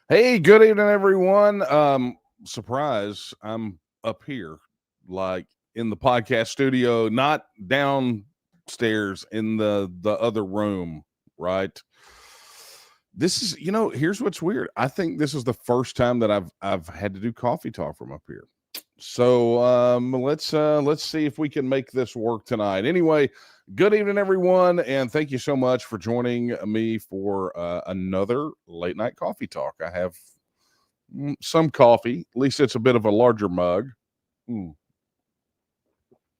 Hey, good evening, everyone. Surprise, I'm up here, like in the podcast studio, not downstairs in the other room, right? This is, here's what's weird. I think this is the first time that I've had to do coffee talk from up here. So let's see if we can make this work tonight. Anyway, good evening, everyone, and thank you so much for joining me for another late night coffee talk. I have some coffee. At least it's a bit of a larger mug.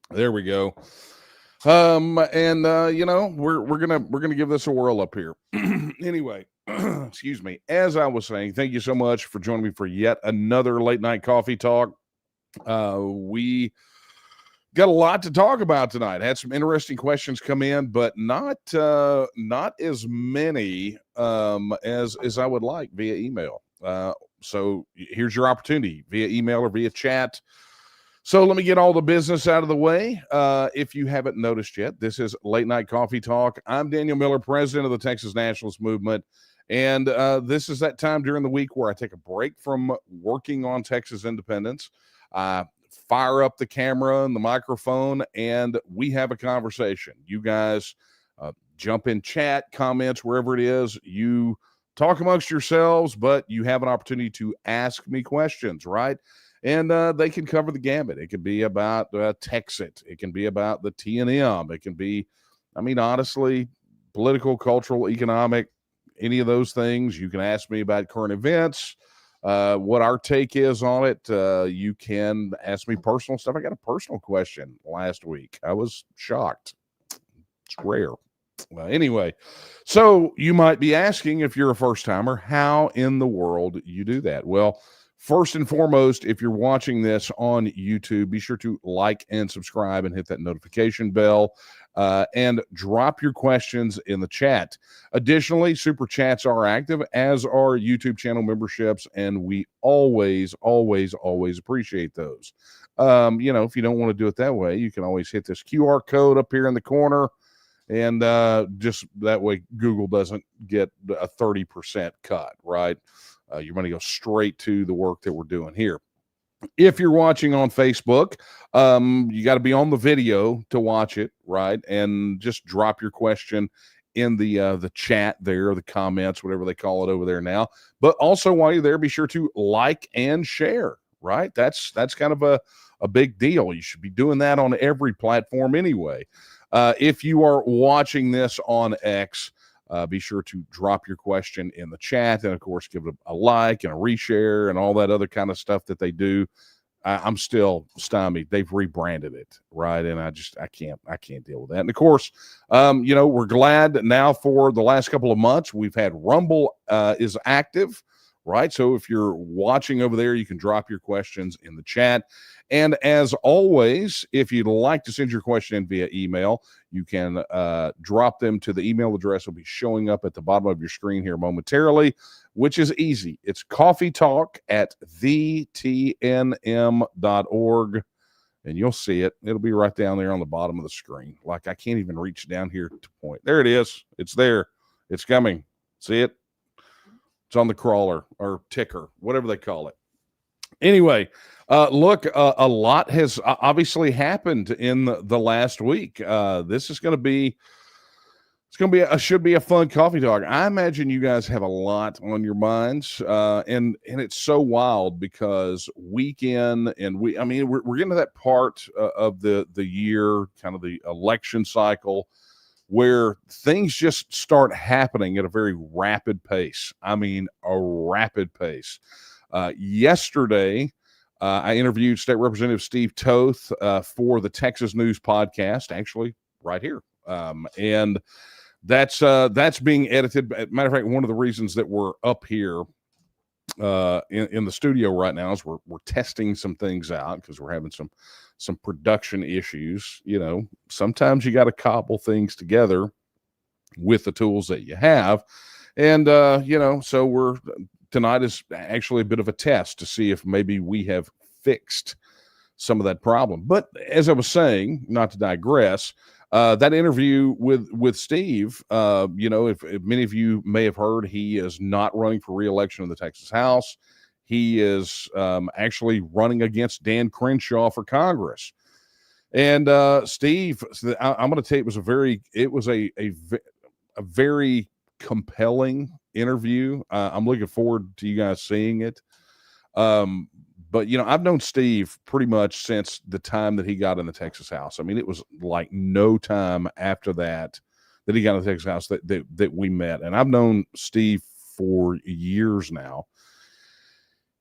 There we go. And we're gonna give this a whirl up here. Anyway, excuse me. As I was saying, thank you so much for joining me for yet another late night coffee talk. We got a lot to talk about tonight. Had some interesting questions come in, but not as many as I would like via email. So here's your opportunity via email or via chat. So let me get all the business out of the way. If you haven't noticed yet, this is Late Night Coffee Talk. I'm Daniel Miller, president of the Texas Nationalist Movement. And this is that time during the week where I take a break from working on Texas independence. Fire up the camera and the microphone, and we have a conversation. You guys jump in chat, comments, wherever it is. You talk amongst yourselves, but you have an opportunity to ask me questions, right? And they can cover the gamut. It could be about Texit. It can be about the TNM. It can be, honestly, political, cultural, economic, any of those things. You can ask me about current events, what our take is on it. You can ask me personal stuff. I got a personal question last week. I was shocked. It's rare. Anyway, so you might be asking, if you're a first timer, how in the world you do that? Well, first and foremost, if you're watching this on YouTube, be sure to like and subscribe and hit that notification bell, and drop your questions in the chat. Additionally, super chats are active, as are YouTube channel memberships, and we always appreciate those. If you don't want to do it that way, you can always hit this QR code up here in the corner, and just that way Google doesn't get a 30% cut, right? You're going to go straight to the work that we're doing here. If you're watching on Facebook, you got to be on the video to watch it, right? And just drop your question in the chat there, the comments, whatever they call it over there now. But also, while you're there, be sure to like and share, right? That's kind of a big deal. You should be doing that on every platform anyway. If you are watching this on X, be sure to drop your question in the chat, and of course give it a like and a reshare and all that other kind of stuff that they do. I'm still stymied. They've rebranded it, right? And I can't deal with that. And of course, we're glad now for the last couple of months we've had Rumble is active, right? So if you're watching over there, you can drop your questions in the chat. And as always, if you'd like to send your question in via email, you can drop them to the email address that will be showing up at the bottom of your screen here momentarily, which is easy. It's coffeetalk@thetnm.org, and you'll see it. It'll be right down there on the bottom of the screen. Like, I can't even reach down here to point. There it is. It's there. It's coming. See it? It's on the crawler or ticker, whatever they call it. Anyway, look, a lot has obviously happened in the last week. This is going to be, should be a fun coffee talk. I imagine you guys have a lot on your minds, and it's so wild because weekend and we're getting to that part of the year, kind of the election cycle, where things just start happening at a very rapid pace. A rapid pace. Yesterday, I interviewed State Representative Steve Toth for the Texas News podcast, actually right here. And that's being edited. Matter of fact, one of the reasons that we're up here in the studio right now is we're testing some things out because we're having some production issues. Sometimes you got to cobble things together with the tools that you have. And, so tonight is actually a bit of a test to see if maybe we have fixed some of that problem. But as I was saying, not to digress, That interview with Steve, if many of you may have heard, he is not running for re-election in the Texas House. He is actually running against Dan Crenshaw for Congress. And Steve, I'm going to tell you, it was a very compelling interview. I'm looking forward to you guys seeing it. But I've known Steve pretty much since the time that he got in the Texas House. I mean, it was like no time after that he got in the Texas House that we met. And I've known Steve for years now.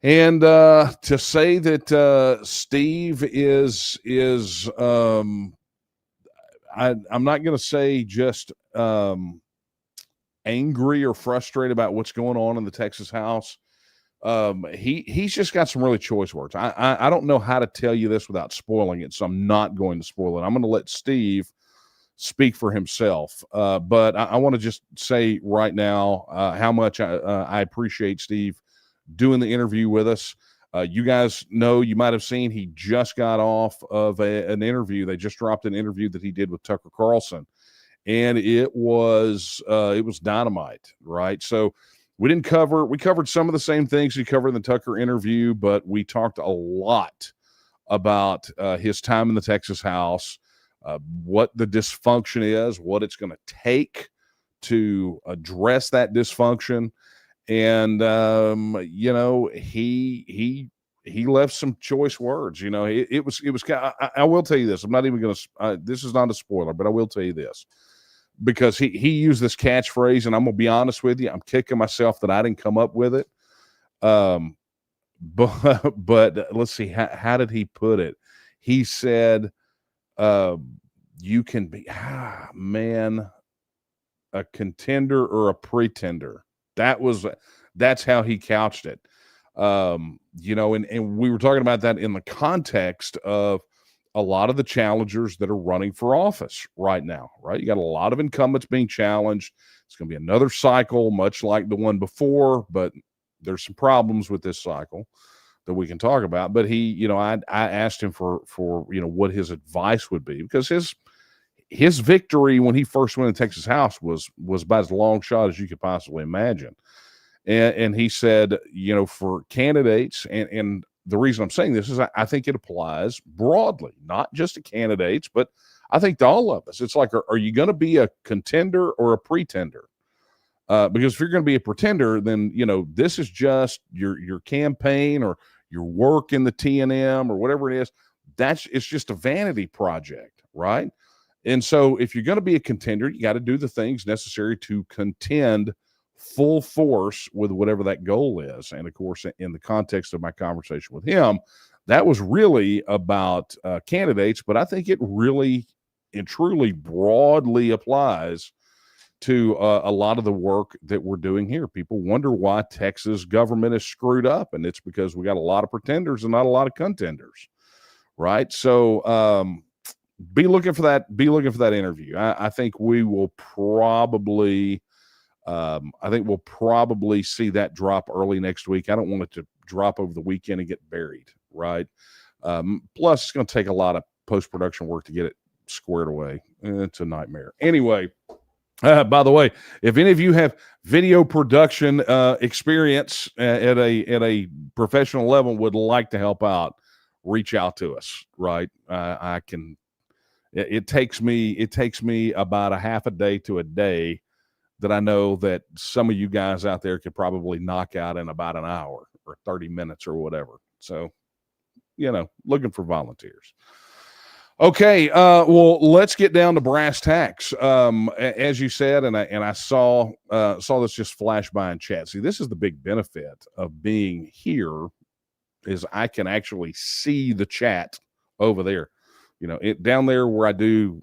And to say that Steve is I'm not going to say just angry or frustrated about what's going on in the Texas House. He's just got some really choice words. I don't know how to tell you this without spoiling it, so I'm not going to spoil it. I'm going to let Steve speak for himself. But I want to just say right now how much I appreciate Steve doing the interview with us. You guys know, you might have seen, he just got off of an interview. They just dropped an interview that he did with Tucker Carlson, and it was dynamite, right? So we covered some of the same things we covered in the Tucker interview, but we talked a lot about his time in the Texas House, what the dysfunction is, what it's going to take to address that dysfunction. And, he left some choice words. It was I will tell you this. I'm not even going to, this is not a spoiler, but I will tell you this, because he used this catchphrase, and I'm going to be honest with you, I'm kicking myself that I didn't come up with it. But let's see, how did he put it? He said, you can be, a contender or a pretender. That's how he couched it. And we were talking about that in the context of a lot of the challengers that are running for office right now, right? You got a lot of incumbents being challenged. It's going to be another cycle, much like the one before, but there's some problems with this cycle that we can talk about. But I asked him for what his advice would be, because his victory when he first went to Texas House was about as long shot as you could possibly imagine. And he said, for candidates, and the reason I'm saying this is I think it applies broadly, not just to candidates, but I think to all of us. It's like, are you going to be a contender or a pretender? Because if you're going to be a pretender, then, this is just your campaign or your work in the TNM or whatever it is. It's just a vanity project, right? And so if you're going to be a contender, you got to do the things necessary to contend full force with whatever that goal is. And of course, in the context of my conversation with him, that was really about candidates, but I think it really and truly broadly applies to a lot of the work that we're doing here. People wonder why Texas government is screwed up, and it's because we got a lot of pretenders and not a lot of contenders, right? So be looking for that interview. I think we will probably see that drop early next week. I don't want it to drop over the weekend and get buried, right? Plus, it's going to take a lot of post-production work to get it squared away. It's a nightmare. Anyway, by the way, if any of you have video production experience at a professional level, would like to help out, reach out to us, right? I can. It takes me about a half a day to a day that I know that some of you guys out there could probably knock out in about an hour or 30 minutes or whatever. So, looking for volunteers. Okay. Well, let's get down to brass tacks. As you said, and I saw this just flash by in chat. See, this is the big benefit of being here, is I can actually see the chat over there. It down there where I do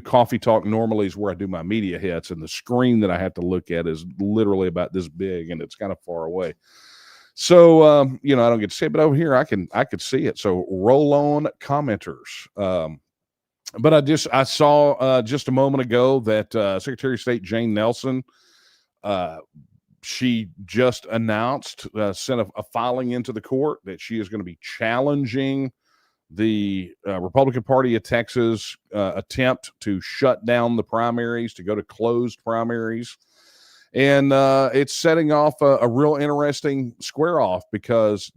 coffee talk normally is where I do my media hits, and the screen that I have to look at is literally about this big, and it's kind of far away. So, I don't get to see it, but over here I could see it. So roll on, commenters. But I saw just a moment ago that Secretary of State Jane Nelson, she just announced, sent a filing into the court that she is going to be challenging the Republican Party of Texas attempt to shut down the primaries, to go to closed primaries. And it's setting off a real interesting square off because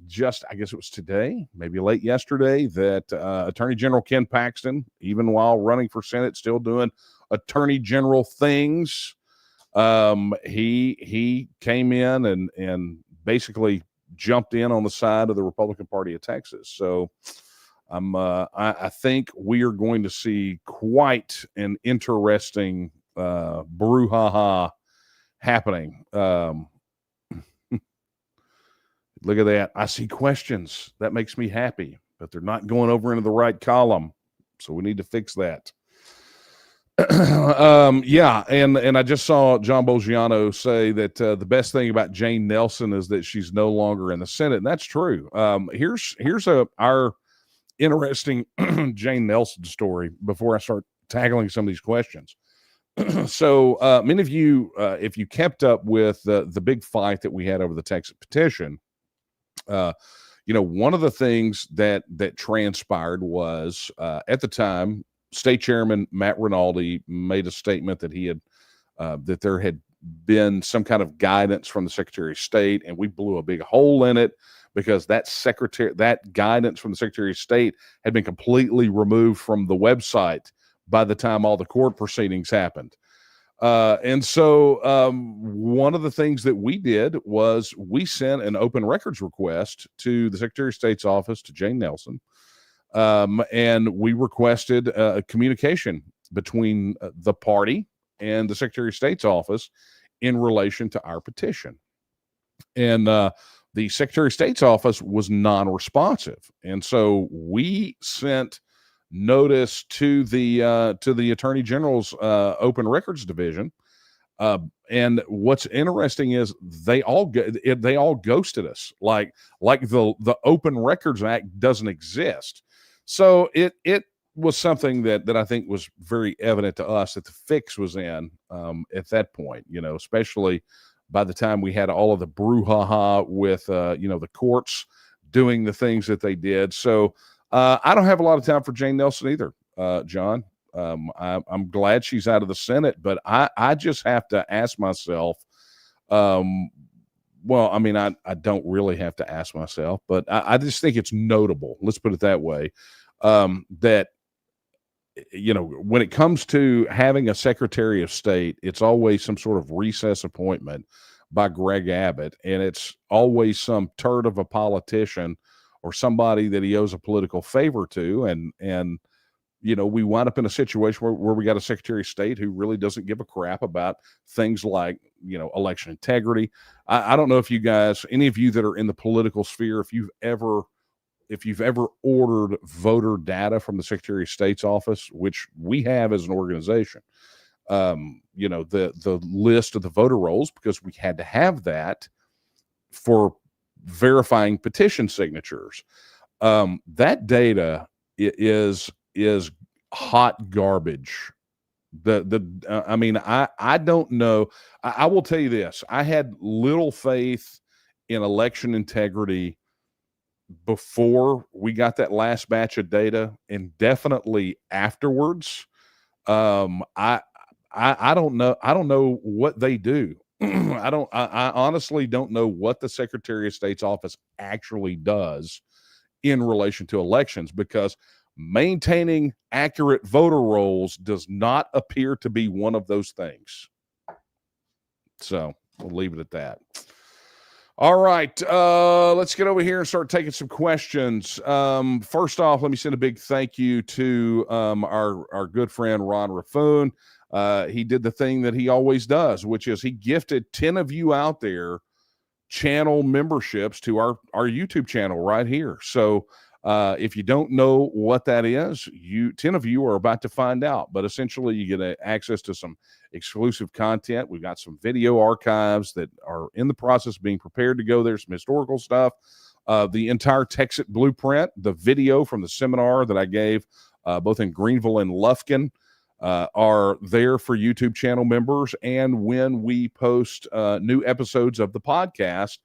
I guess it was today, maybe late yesterday, that Attorney General Ken Paxton, even while running for Senate, still doing Attorney General things, he came in and basically jumped in on the side of the Republican Party of Texas. So I think we are going to see quite an interesting brouhaha happening. Look at that. I see questions. That makes me happy, but they're not going over into the right column. So we need to fix that. Yeah. And I just saw John Boggiano say that the best thing about Jane Nelson is that she's no longer in the Senate. And that's true. Here's our interesting Jane Nelson story before I start tackling some of these questions. So many of you, if you kept up with the big fight that we had over the Texas petition, one of the things that transpired was at the time, State Chairman Matt Rinaldi made a statement that he had that there had been some kind of guidance from the Secretary of State, and we blew a big hole in it because that guidance from the Secretary of State had been completely removed from the website by the time all the court proceedings happened. And so one of the things that we did was we sent an open records request to the Secretary of State's office, to Jane Nelson, and we requested a communication between the party and the Secretary of State's office in relation to our petition. And the Secretary of State's office was non-responsive. And so we sent notice to the Attorney General's Open Records Division, and what's interesting is they all ghosted us, like the Open Records Act doesn't exist. So it was something that I think was very evident to us that the fix was in at that point. Especially by the time we had all of the brouhaha with the courts doing the things that they did. So. I don't have a lot of time for Jane Nelson either, John. I'm glad she's out of the Senate, but I just have to ask myself, I don't really have to ask myself, but I just think it's notable, let's put it that way, that, when it comes to having a Secretary of State, it's always some sort of recess appointment by Greg Abbott, and it's always some turd of a politician or somebody that he owes a political favor to. And we wind up in a situation where we got a Secretary of State who really doesn't give a crap about things like, election integrity. I don't know if you guys, any of you that are in the political sphere, if you've ever ordered voter data from the Secretary of State's office, which we have as an organization, the list of the voter rolls, because we had to have that for verifying petition signatures. That data is hot garbage. I don't know. I will tell you this. I had little faith in election integrity before we got that last batch of data, and definitely afterwards. I don't know. I don't know what they do. I honestly don't know what the Secretary of State's office actually does in relation to elections, because maintaining accurate voter rolls does not appear to be one of those things. So we'll leave it at that. All right, let's get over here and start taking some questions. First off, let me send a big thank you to our good friend Ron Raffoon. He did the thing that he always does, which is he gifted 10 of you out there channel memberships to our YouTube channel right here. So if you don't know what that is, 10 of you are about to find out. But essentially, you get access to some exclusive content. We've got some video archives that are in the process of being prepared to go there, some historical stuff. The entire Texas blueprint, the video from the seminar that I gave both in Greenville and Lufkin, are there for YouTube channel members. And when we post new episodes of the podcast,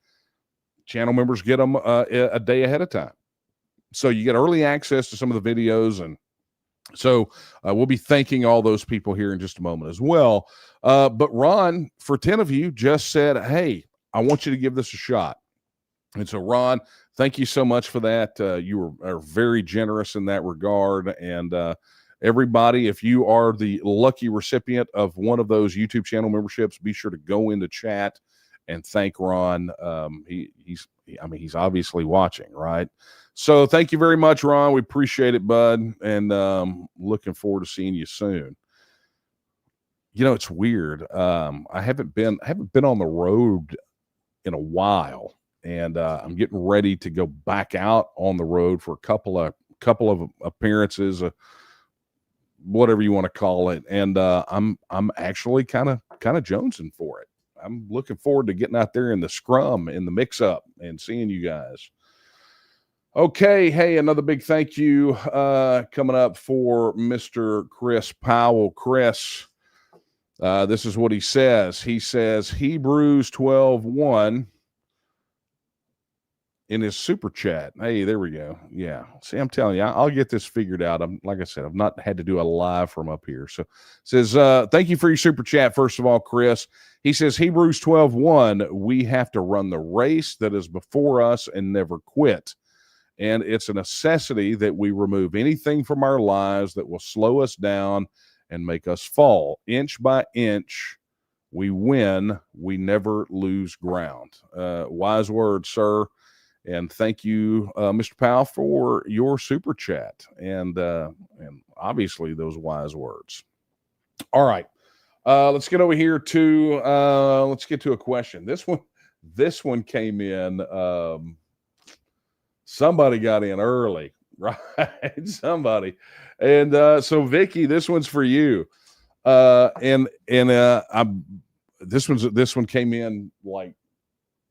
channel members get them a day ahead of time. So you get early access to some of the videos. And so we'll be thanking all those people here in just a moment as well. But Ron, for 10 of you, just said, hey, I want you to give this a shot. And so, Ron, thank you so much for that. You are very generous in that regard. And everybody, if you are the lucky recipient of one of those YouTube channel memberships, be sure to go into chat and thank Ron. He's obviously watching, right? So thank you very much, Ron. We appreciate it, bud. And looking forward to seeing you soon. You know, it's weird. I haven't been on the road in a while. And I'm getting ready to go back out on the road for a couple of appearances, whatever you want to call it. And I'm actually kind of jonesing for it. I'm looking forward to getting out there in the scrum, in the mix up, and seeing you guys. Okay, hey, another big thank you coming up for Mr. Chris Powell. Chris, this is what he says. He says Hebrews 12:1. in his super chat. Hey, there we go. Yeah. See, I'm telling you, I'll get this figured out. Like I said, I've not had to do a live from up here. So it says, thank you for your super chat. First of all, Chris, he says, Hebrews 12:1, we have to run the race that is before us and never quit. And it's a necessity that we remove anything from our lives that will slow us down and make us fall. Inch by inch, we win. We never lose ground. Wise words, sir. And thank you, Mr. Powell, for your super chat and obviously those wise words. All right, let's get over here to let's get to a question. This one came in. Somebody got in early, right? Somebody, and so Vicky, this one's for you. This one came in like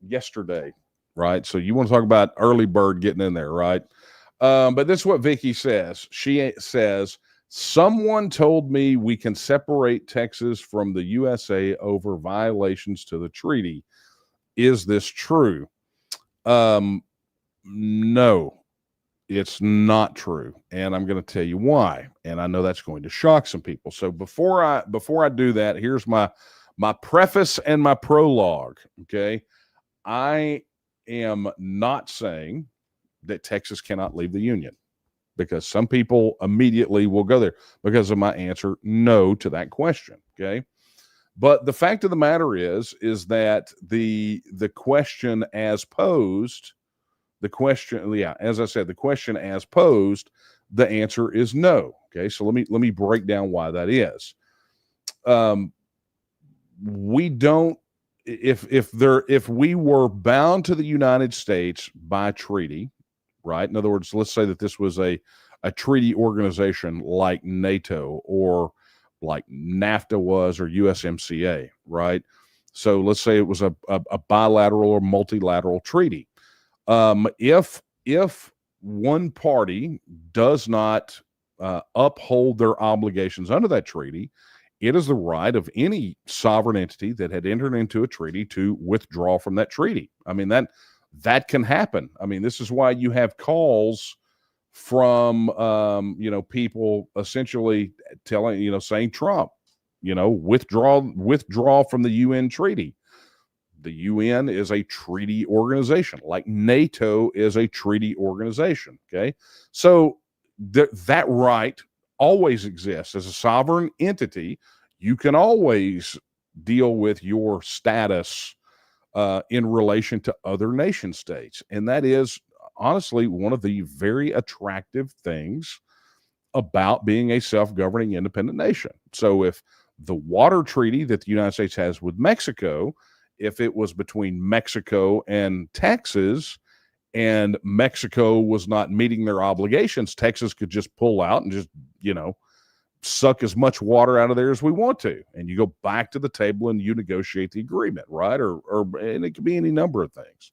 yesterday. Right. So you want to talk about early bird getting in there, right? But this is what Vicky says. She says, someone told me we can separate Texas from the USA over violations to the treaty. Is this true? No, it's not true. And I'm going to tell you why. And I know that's going to shock some people. So before I do that, here's my preface and my prologue. Okay. I am not saying that Texas cannot leave the Union, because some people immediately will go there because of my answer no to that question. Okay. But the fact of the matter is that the question as posed, as I said, the question as posed, the answer is no. Okay. So let me break down why that is. We don't, if we were bound to the United States by treaty, right? In other words, let's say that this was a treaty organization like NATO or like NAFTA was, or USMCA, right? So let's say it was a bilateral or multilateral treaty. If one party does not uphold their obligations under that treaty, it is the right of any sovereign entity that had entered into a treaty to withdraw from that treaty. I mean, that can happen. I mean, this is why you have calls from, people essentially saying Trump, withdraw from the UN treaty. The UN is a treaty organization, like NATO is a treaty organization. Okay. So that right always exists. As a sovereign entity, you can always deal with your status in relation to other nation states. And that is honestly one of the very attractive things about being a self-governing independent nation. So if the water treaty that the United States has with Mexico, if it was between Mexico and Texas, and Mexico was not meeting their obligations, Texas could just pull out and just, suck as much water out of there as we want to. And you go back to the table and you negotiate the agreement, right? And it could be any number of things.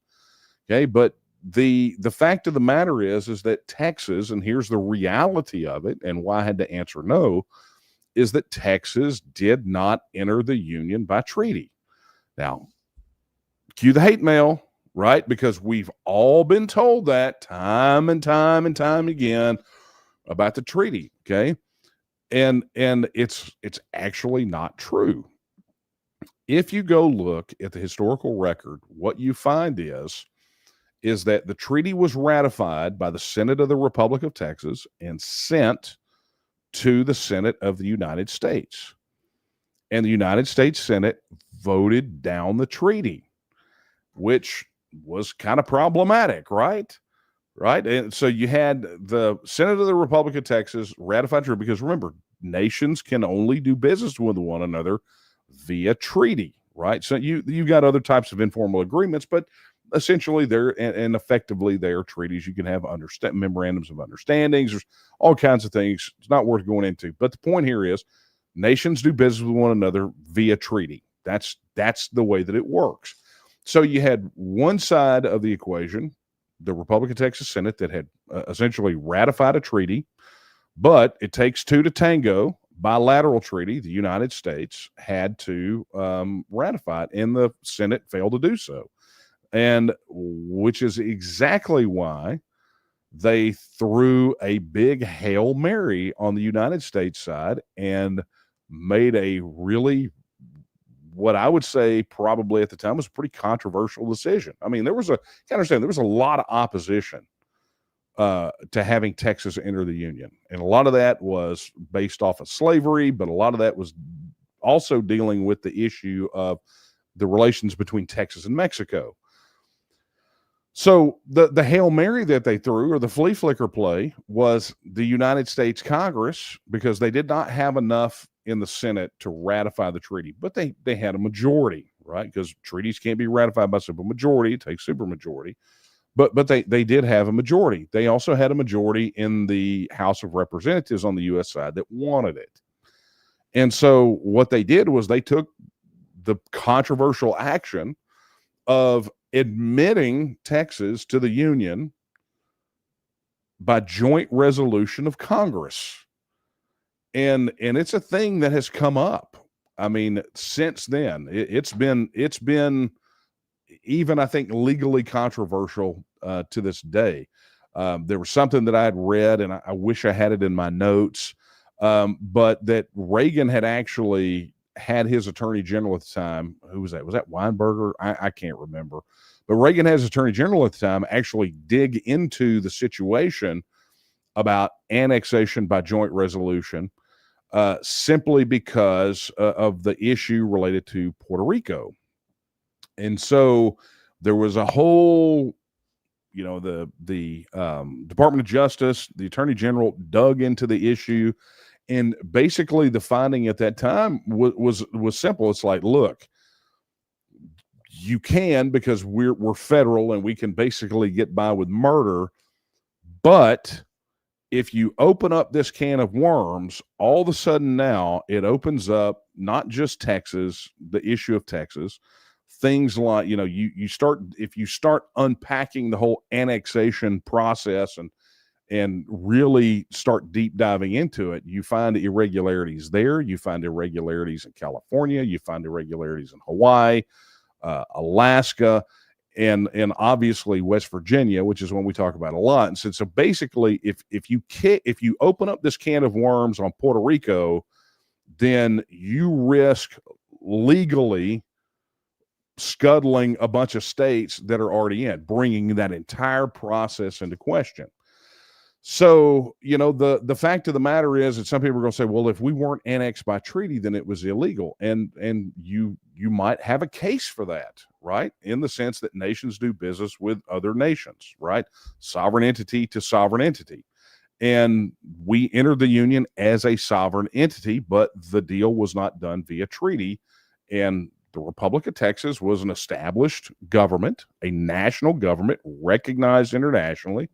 Okay. But the fact of the matter is that Texas, and here's the reality of it, and why I had to answer no, is that Texas did not enter the Union by treaty. Now, cue the hate mail. right? Because we've all been told that time and time and time again about the treaty, okay? And it's actually not true. If you go look at the historical record, what you find is that the treaty was ratified by the Senate of the Republic of Texas and sent to the Senate of the United States. And the United States Senate voted down the treaty, which was kind of problematic, right? Right. And so you had the Senate of the Republic of Texas ratified treaty, because remember, nations can only do business with one another via treaty, right? So you got other types of informal agreements, but essentially they're and effectively they are treaties. You can have memorandums of understandings. There's all kinds of things. It's not worth going into. But the point here is nations do business with one another via treaty. That's the way that it works. So you had one side of the equation, the Republic of Texas Senate, that had essentially ratified a treaty, but it takes two to tango. Bilateral treaty, the United States had to ratify it, and the Senate failed to do so. And which is exactly why they threw a big Hail Mary on the United States side and made a really, what I would say probably at the time was a pretty controversial decision. I mean, there was a lot of opposition to having Texas enter the Union. And a lot of that was based off of slavery, but a lot of that was also dealing with the issue of the relations between Texas and Mexico. So the Hail Mary that they threw, or the flea flicker play, was the United States Congress, because they did not have enough in the Senate to ratify the treaty, but they had a majority, right? Because treaties can't be ratified by simple majority; it takes supermajority. But they did have a majority. They also had a majority in the House of Representatives on the U.S. side that wanted it. And so what they did was they took the controversial action of admitting Texas to the Union by joint resolution of Congress. And it's a thing that has come up. I mean, since then, it's been even, I think, legally controversial to this day. There was something that I had read, and I wish I had it in my notes, but that Reagan had actually had his attorney general at the time. Who was that? Was that Weinberger? I can't remember. But Reagan has attorney general at the time actually dig into the situation about annexation by joint resolution, simply because of the issue related to Puerto Rico. And so there was a whole, the Department of Justice, the Attorney General dug into the issue, and basically the finding at that time was simple. It's like, look, you can, because we're federal and we can basically get by with murder, but if you open up this can of worms, all of a sudden now it opens up not just Texas, the issue of Texas, things like, if you start unpacking the whole annexation process and really start deep diving into it, you find irregularities there. You find irregularities in California. You find irregularities in Hawaii, Alaska, and obviously West Virginia, which is one we talk about a lot. And so basically, if you open up this can of worms on Puerto Rico, then you risk legally scuttling a bunch of states that are already in, bringing that entire process into question. So, the fact of the matter is that some people are going to say, well, if we weren't annexed by treaty, then it was illegal. And you might have a case for that, right? In the sense that nations do business with other nations, right? Sovereign entity to sovereign entity. And we entered the Union as a sovereign entity, but the deal was not done via treaty. And the Republic of Texas was an established government, a national government recognized internationally.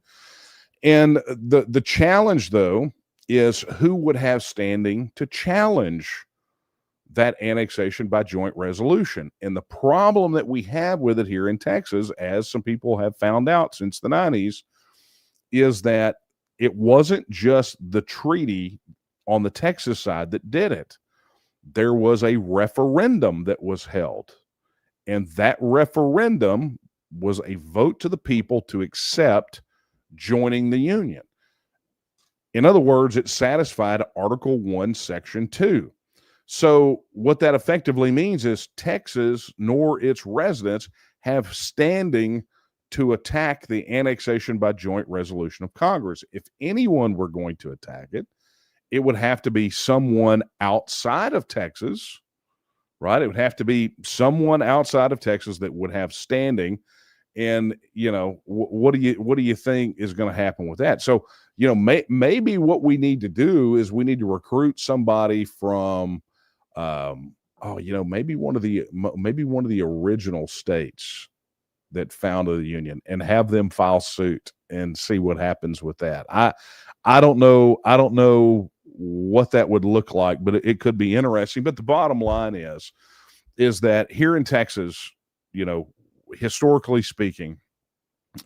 And the challenge, though, is who would have standing to challenge that annexation by joint resolution. And the problem that we have with it here in Texas, as some people have found out since the 90s, is that it wasn't just the treaty on the Texas side that did it. There was a referendum that was held. And that referendum was a vote to the people to accept joining the Union. In other words, it satisfied Article 1, Section 2. So what that effectively means is Texas nor its residents have standing to attack the annexation by joint resolution of Congress. If anyone were going to attack it, it would have to be someone outside of Texas, right? It would have to be someone outside of Texas that would have standing. And what do you think is going to happen with that? So maybe what we need to do is we need to recruit somebody from maybe one of the original states that founded the Union, and have them file suit and see what happens with that. I don't know what that would look like, but it could be interesting. But the bottom line is that here in Texas, historically speaking,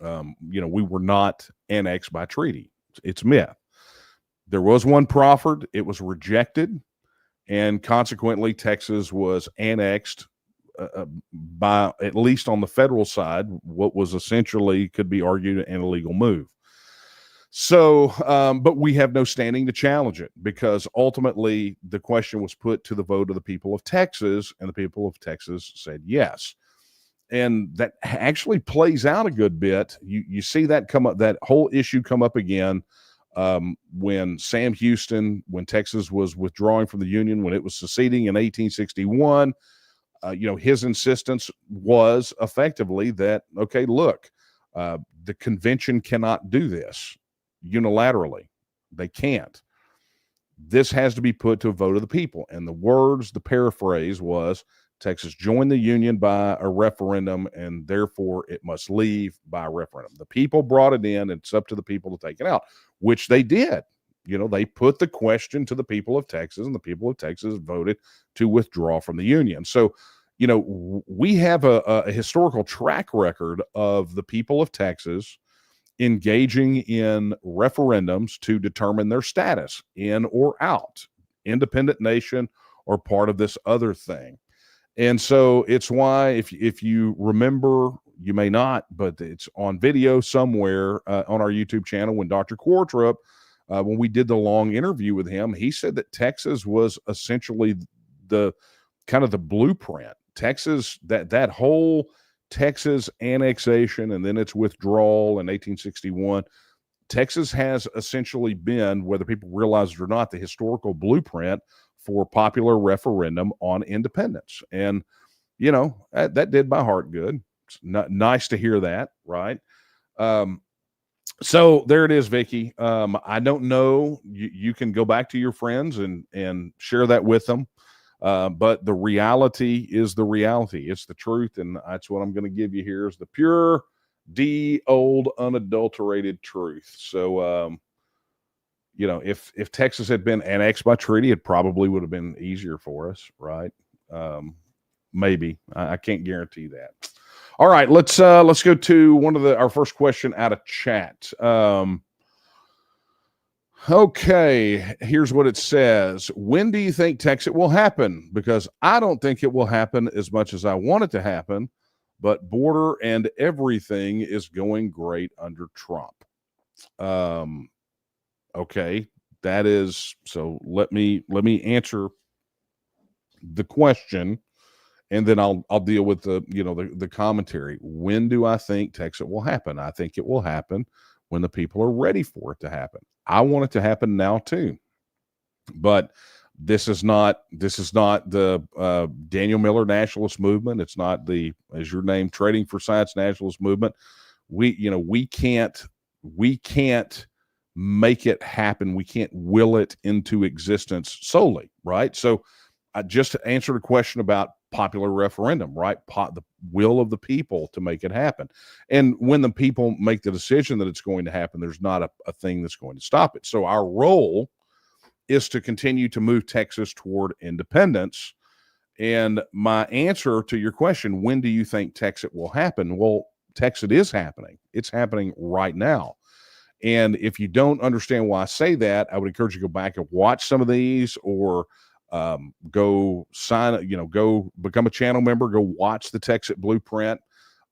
we were not annexed by treaty. It's myth. There was one proffered, it was rejected, and consequently, Texas was annexed by, at least on the federal side, what was essentially, could be argued, an illegal move. So, but we have no standing to challenge it, because ultimately the question was put to the vote of the people of Texas, and the people of Texas said yes. And that actually plays out a good bit. You see that come up, that whole issue come up again when Sam Houston, when Texas was withdrawing from the Union, when it was seceding in 1861. His insistence was effectively that, okay, look, the convention cannot do this unilaterally. They can't. This has to be put to a vote of the people. And the paraphrase was, Texas joined the Union by a referendum, and therefore it must leave by a referendum. The people brought it in, and it's up to the people to take it out, which they did. They put the question to the people of Texas, and the people of Texas voted to withdraw from the Union. So, we have a historical track record of the people of Texas engaging in referendums to determine their status, in or out, independent nation, or part of this other thing. And so it's why, if you remember, you may not, but it's on video somewhere on our YouTube channel, when Dr. Quartrup, when we did the long interview with him, he said that Texas was essentially the kind of the blueprint. Texas, that whole Texas annexation and then its withdrawal in 1861, Texas has essentially been, whether people realize it or not, the historical blueprint for popular referendum on independence. And, that did my heart good. It's nice to hear that, right? So there it is, Vicky. I don't know. You can go back to your friends and share that with them. But the reality is the reality. It's the truth. And that's what I'm going to give you here, is the pure, old, unadulterated truth. So, if Texas had been annexed by treaty, it probably would have been easier for us, right? Maybe. I can't guarantee that. All right, let's go to our first question out of chat. Okay, here's what it says. When do you think Texit will happen? Because I don't think it will happen as much as I want it to happen, but border and everything is going great under Trump. Okay, that is, so let me answer the question, and then I'll deal with the commentary. When do I think Texit will happen? I think it will happen when the people are ready for it to happen. I want it to happen now too, but this is not the Daniel Miller Nationalist movement. It's not the, as your name, Trading for Science Nationalist movement. We can't make it happen. We can't will it into existence solely, right? So I just answered a question about popular referendum, right? The will of the people to make it happen. And when the people make the decision that it's going to happen, there's not a thing that's going to stop it. So our role is to continue to move Texas toward independence. And my answer to your question, when do you think Texit will happen? Well, Texit is happening. It's happening right now. And if you don't understand why I say that, I would encourage you to go back and watch some of these, or go sign, go become a channel member, go watch the Texit Blueprint.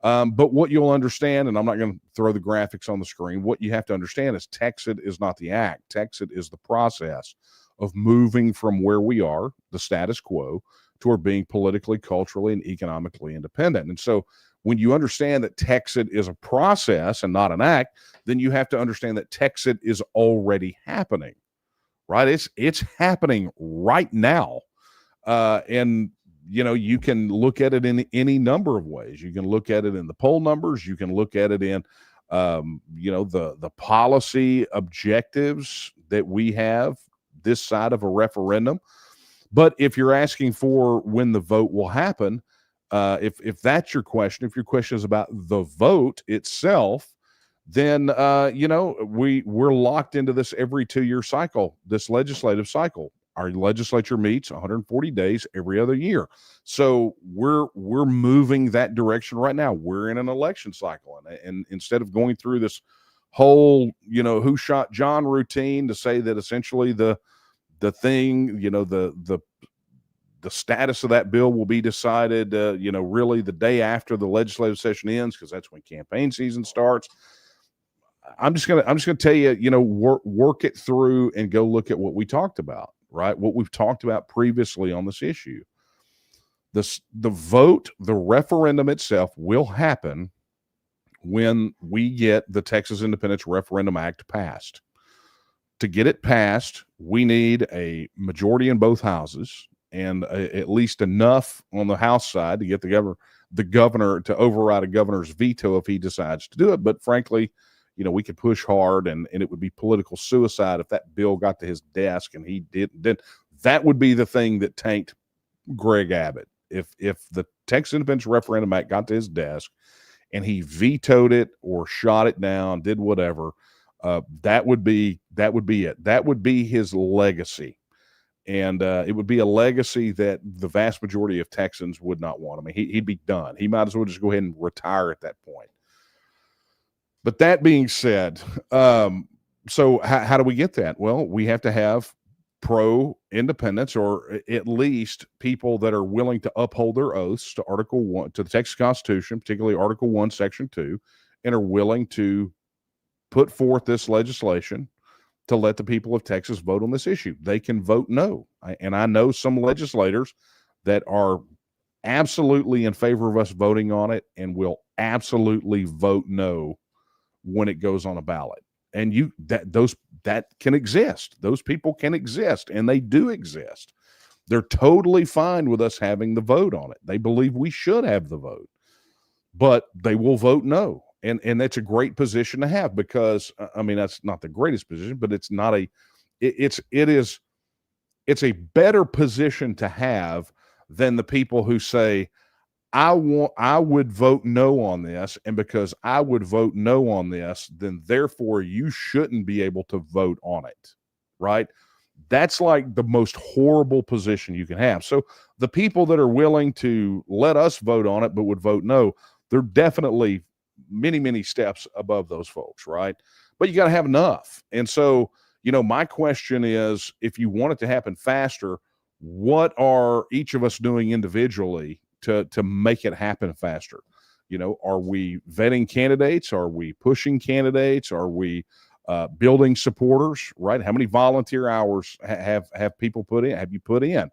But what you'll understand, and I'm not going to throw the graphics on the screen, what you have to understand is Texit is not the act. Texit is the process of moving from where we are, the status quo, toward being politically, culturally, and economically independent. And so when you understand that Texit is a process and not an act, then you have to understand that Texit is already happening, right? It's happening right now. And you can look at it in any number of ways. You can look at it in the poll numbers. You can look at it in, the policy objectives that we have this side of a referendum. But if you're asking for when the vote will happen, if that's your question, if your question is about the vote itself, then we're locked into this every 2-year cycle, this legislative cycle. Our legislature meets 140 days every other year. So we're moving that direction right now. We're in an election cycle. And instead of going through this whole, who shot John routine to say that essentially the thing, the status of that bill will be decided, really the day after the legislative session ends, because that's when campaign season starts. I'm just gonna tell you, work it through and go look at what we talked about, right? What we've talked about previously on this issue. The vote, the referendum itself will happen when we get the Texas Independence Referendum Act passed. To get it passed, we need a majority in both houses and at least enough on the House side to get the governor to override a governor's veto if he decides to do it. But frankly, we could push hard and it would be political suicide if that bill got to his desk and he didn't. That would be the thing that tanked Greg Abbott. If the Texas Independence Referendum Act got to his desk and he vetoed it or shot it down, did whatever, that would be it. That would be his legacy. And it would be a legacy that the vast majority of Texans would not want. I mean, he'd be done. He might as well just go ahead and retire at that point. But that being said, so how do we get that? Well, we have to have pro-independence, or at least people that are willing to uphold their oaths to Article 1, to the Texas Constitution, particularly Article 1, Section 2, and are willing to put forth this legislation to let the people of Texas vote on this issue. They can vote no. And I know some legislators that are absolutely in favor of us voting on it and will absolutely vote no when it goes on a ballot. And that can exist. Those people can exist, and they do exist. They're totally fine with us having the vote on it. They believe we should have the vote, but they will vote no. And that's a great position to have, because I mean, that's not the greatest position, but it's not it's a better position to have than the people who say, I would vote no on this, and because I would vote no on this, then therefore you shouldn't be able to vote on it, right? That's like the most horrible position you can have. So the people that are willing to let us vote on it but would vote no, they're definitely many, many steps above those folks, right? But you got to have enough. And so, my question is, if you want it to happen faster, what are each of us doing individually to make it happen faster? Are we vetting candidates? Are we pushing candidates? Are we building supporters, right? How many volunteer hours have people put in? Have you put in?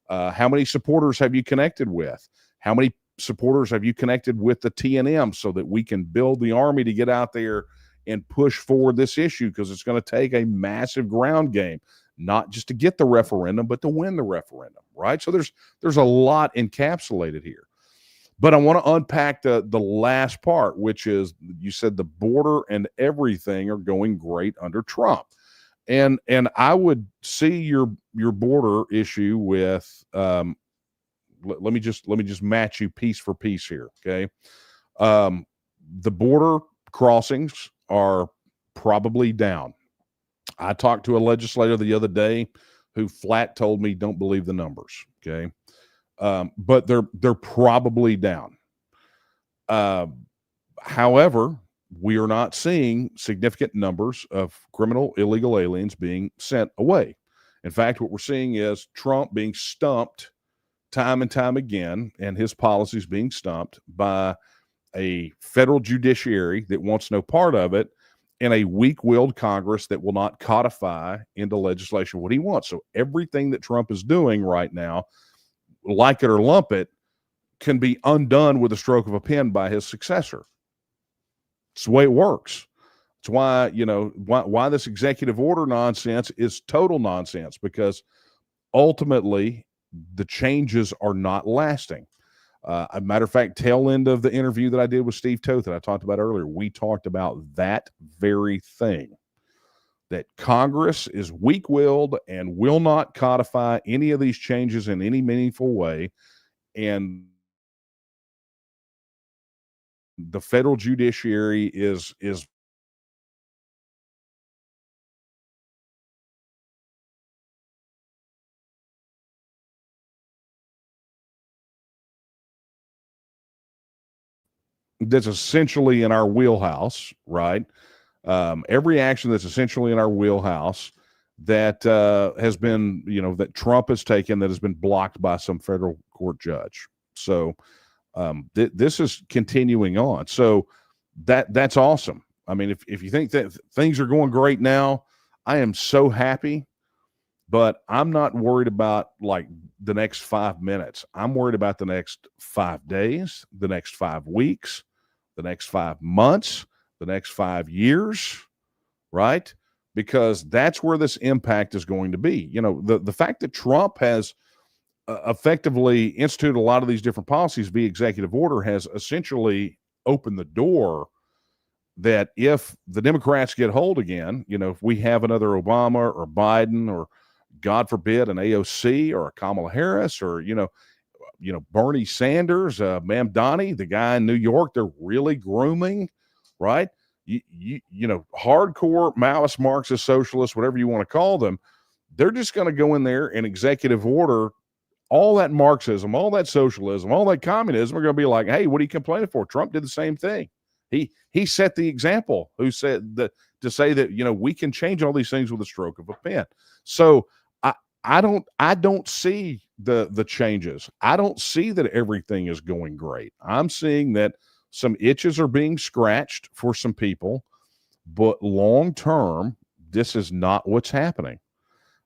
How many supporters have you connected with? How many supporters have you connected with the TNM so that we can build the army to get out there and push forward this issue? Because it's going to take a massive ground game, not just to get the referendum, but to win the referendum, right? So there's a lot encapsulated here. But I want to unpack the last part, which is, you said the border and everything are going great under Trump. And I would see your border issue with let me just match you piece for piece here, okay? The border crossings are probably down. I talked to a legislator the other day who flat told me, don't believe the numbers, okay? But they're probably down. However, we are not seeing significant numbers of criminal illegal aliens being sent away. In fact, what we're seeing is Trump being stumped time and time again, and his policies being stumped by a federal judiciary that wants no part of it, and a weak-willed Congress that will not codify into legislation what he wants. So everything that Trump is doing right now, like it or lump it, can be undone with a stroke of a pen by his successor. It's the way it works. It's why, why this executive order nonsense is total nonsense, because ultimately the changes are not lasting. A matter of fact, tail end of the interview that I did with Steve Toth that I talked about earlier, we talked about that very thing, that Congress is weak-willed and will not codify any of these changes in any meaningful way. And the federal judiciary is that's essentially in our wheelhouse, right? Every action that's essentially in our wheelhouse that has been, that Trump has taken, that has been blocked by some federal court judge. So this is continuing on. So that's awesome. I mean, if you think that things are going great now, I am so happy. But I'm not worried about like the next 5 minutes. I'm worried about the next 5 days, the next 5 weeks, the next 5 months, the next 5 years, right? Because that's where this impact is going to be. The fact that Trump has effectively instituted a lot of these different policies via executive order has essentially opened the door that if the Democrats get hold again, if we have another Obama or Biden or, God forbid, an AOC or a Kamala Harris or, Bernie Sanders, Mamdani, the guy in New York, they're really grooming, right? Hardcore Maoist, Marxist, socialists, whatever you want to call them, they're just going to go in there and executive order all that Marxism, all that socialism, all that communism are going to be like, hey, what are you complaining for? Trump did the same thing. He set the example who said that to say that, we can change all these things with a stroke of a pen. So I don't see the changes. I don't see that everything is going great. I'm seeing that some itches are being scratched for some people, but long term, this is not what's happening.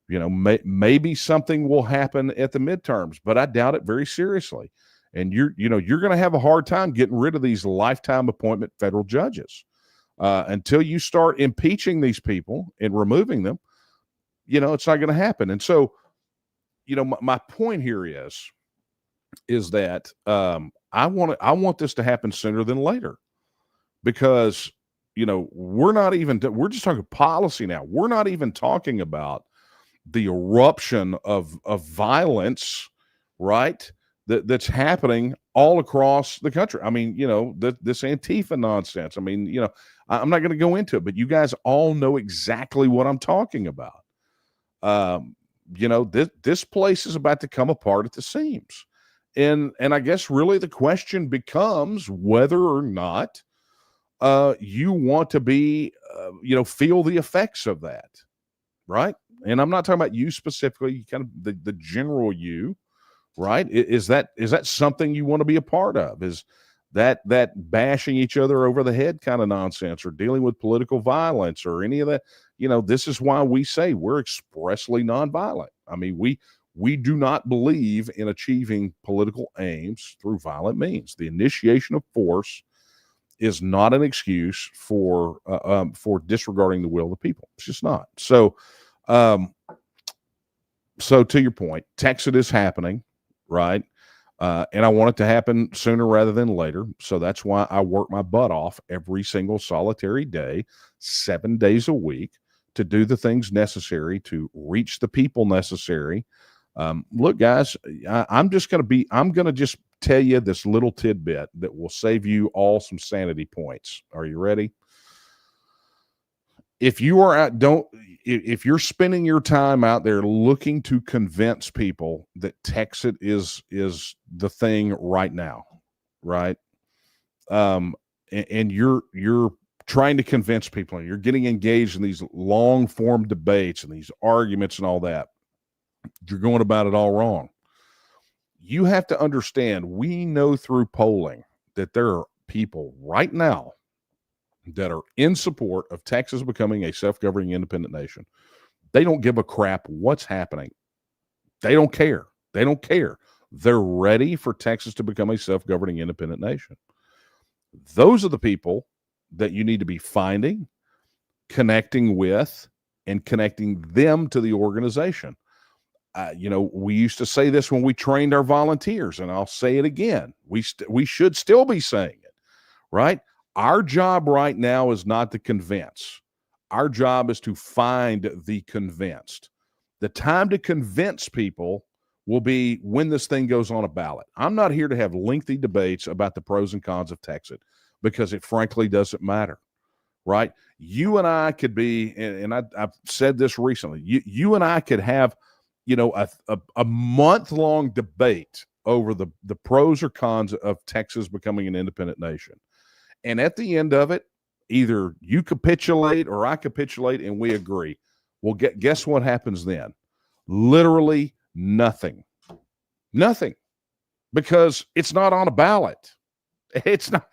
Maybe something will happen at the midterms, but I doubt it very seriously. And you're going to have a hard time getting rid of these lifetime appointment federal judges until you start impeaching these people and removing them. It's not going to happen. And so, my point here is that I want this to happen sooner than later, because we're just talking policy now. We're not even talking about the eruption of violence, right? That's happening all across the country. I mean, this Antifa nonsense. I mean, I'm not going to go into it, but you guys all know exactly what I'm talking about. This place is about to come apart at the seams. And I guess really the question becomes whether or not you want to be, feel the effects of that, right? And I'm not talking about you specifically, kind of the general you, right? Is that something you want to be a part of? Is that bashing each other over the head kind of nonsense, or dealing with political violence, or any of that? This is why we say we're expressly nonviolent. I mean, we do not believe in achieving political aims through violent means. The initiation of force is not an excuse for disregarding the will of the people. It's just not. So, so to your point, Texas is happening, right? And I want it to happen sooner rather than later. So that's why I work my butt off every single solitary day, 7 days a week, to do the things necessary to reach the people necessary. Look, guys, I'm going to just tell you this little tidbit that will save you all some sanity points. Are you ready? If you're spending your time out there looking to convince people that Texas is the thing right now, right? And you're trying to convince people, and you're getting engaged in these long form debates and these arguments and all that, you're going about it all wrong. You have to understand, we know through polling that there are people right now that are in support of Texas becoming a self-governing independent nation. They don't give a crap what's happening. They don't care. They don't care. They're ready for Texas to become a self-governing independent nation. Those are the people that you need to be finding, connecting with, and connecting them to the organization. We used to say this when we trained our volunteers, and I'll say it again. We should still be saying it, right? Our job right now is not to convince. Our job is to find the convinced. The time to convince people will be when this thing goes on a ballot. I'm not here to have lengthy debates about the pros and cons of Texas because it frankly doesn't matter, right? You and I could be, and I've said this recently, you and I could have, a month-long debate over the pros or cons of Texas becoming an independent nation. And at the end of it, either you capitulate or I capitulate and we agree. Well, guess what happens then? Literally nothing. Nothing. Because it's not on a ballot. It's not.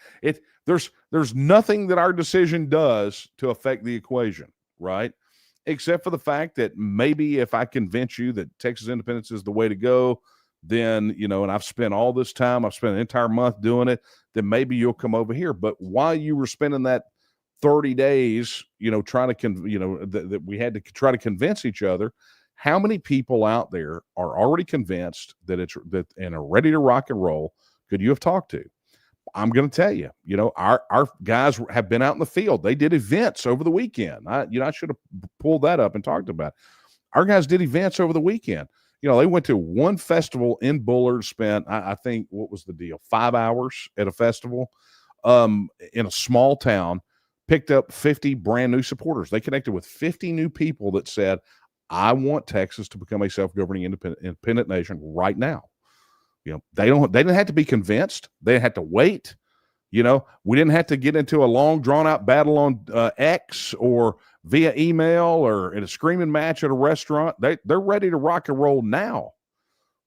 There's nothing that our decision does to affect the equation, right? Except for the fact that maybe if I convince you that Texas independence is the way to go, then, and I've spent all this time, I've spent an entire month doing it, then maybe you'll come over here. But while you were spending that 30 days, trying to, that we had to try to convince each other, how many people out there are already convinced that and are ready to rock and roll could you have talked to? I'm going to tell you, our guys have been out in the field. They did events over the weekend. I should have pulled that up and talked about it. Our guys did events over the weekend. They went to one festival in Bullard, spent, I think, what was the deal? 5 hours at a festival in a small town, picked up 50 brand new supporters. They connected with 50 new people that said, I want Texas to become a self-governing independent nation right now. They didn't have to be convinced. They had to wait. We didn't have to get into a long drawn out battle on X or via email or in a screaming match at a restaurant. They're ready to rock and roll now.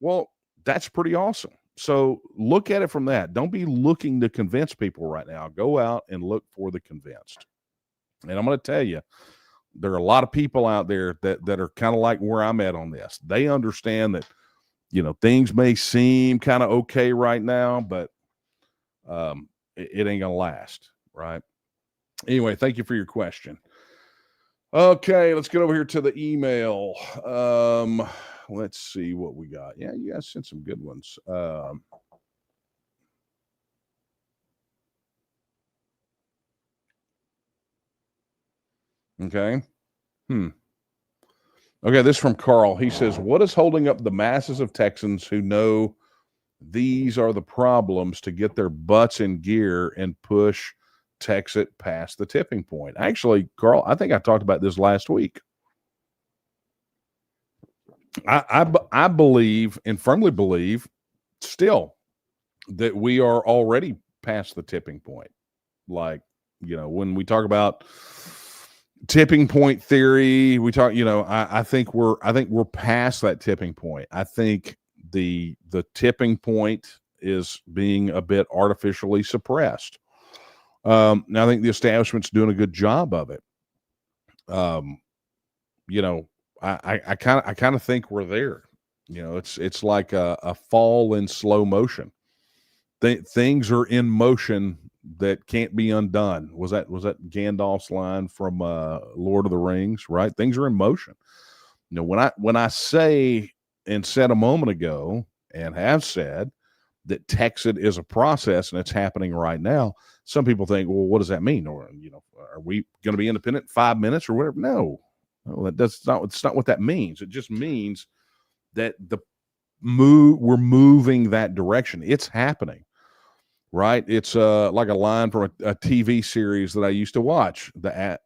Well, that's pretty awesome. So look at it from that. Don't be looking to convince people right now. Go out and look for the convinced. And I'm going to tell you, there are a lot of people out there that are kind of like where I'm at on this. They understand that, things may seem kind of okay right now, but it ain't going to last, right? Anyway, thank you for your question. Okay, let's get over here to the email. Let's see what we got. Yeah, you guys sent some good ones. Okay. Okay, this is from Carl. He says, what is holding up the masses of Texans who know these are the problems to get their butts in gear and push Texas past the tipping point? Actually, Carl, I think I talked about this last week. I believe and firmly believe still that we are already past the tipping point. Like, when we talk about tipping point theory, we talk, I think we're past that tipping point. I think the tipping point is being a bit artificially suppressed. Now I think the establishment's doing a good job of it. I kind of think we're there. It's like a fall in slow motion. Things are in motion that can't be undone. Was that Gandalf's line from Lord of the Rings, right? Things are in motion. When I say and said a moment ago and have said that Texas is a process and it's happening right now, some people think, well, what does that mean? Or, are we going to be independent in 5 minutes or whatever? No, it's not what that means. It just means that we're moving that direction. It's happening. Right, it's like a line from a TV series that I used to watch. I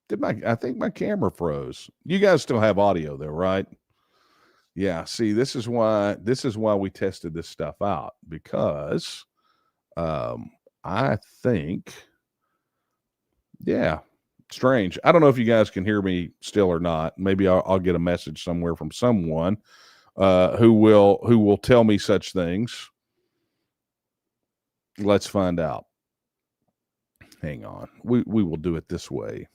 think my camera froze. You guys still have audio though, right? Yeah. See, this is why we tested this stuff out, because I think, yeah, strange. I don't know if you guys can hear me still or not. Maybe I'll get a message somewhere from someone who will tell me such things. Let's find out. Hang on. We will do it this way.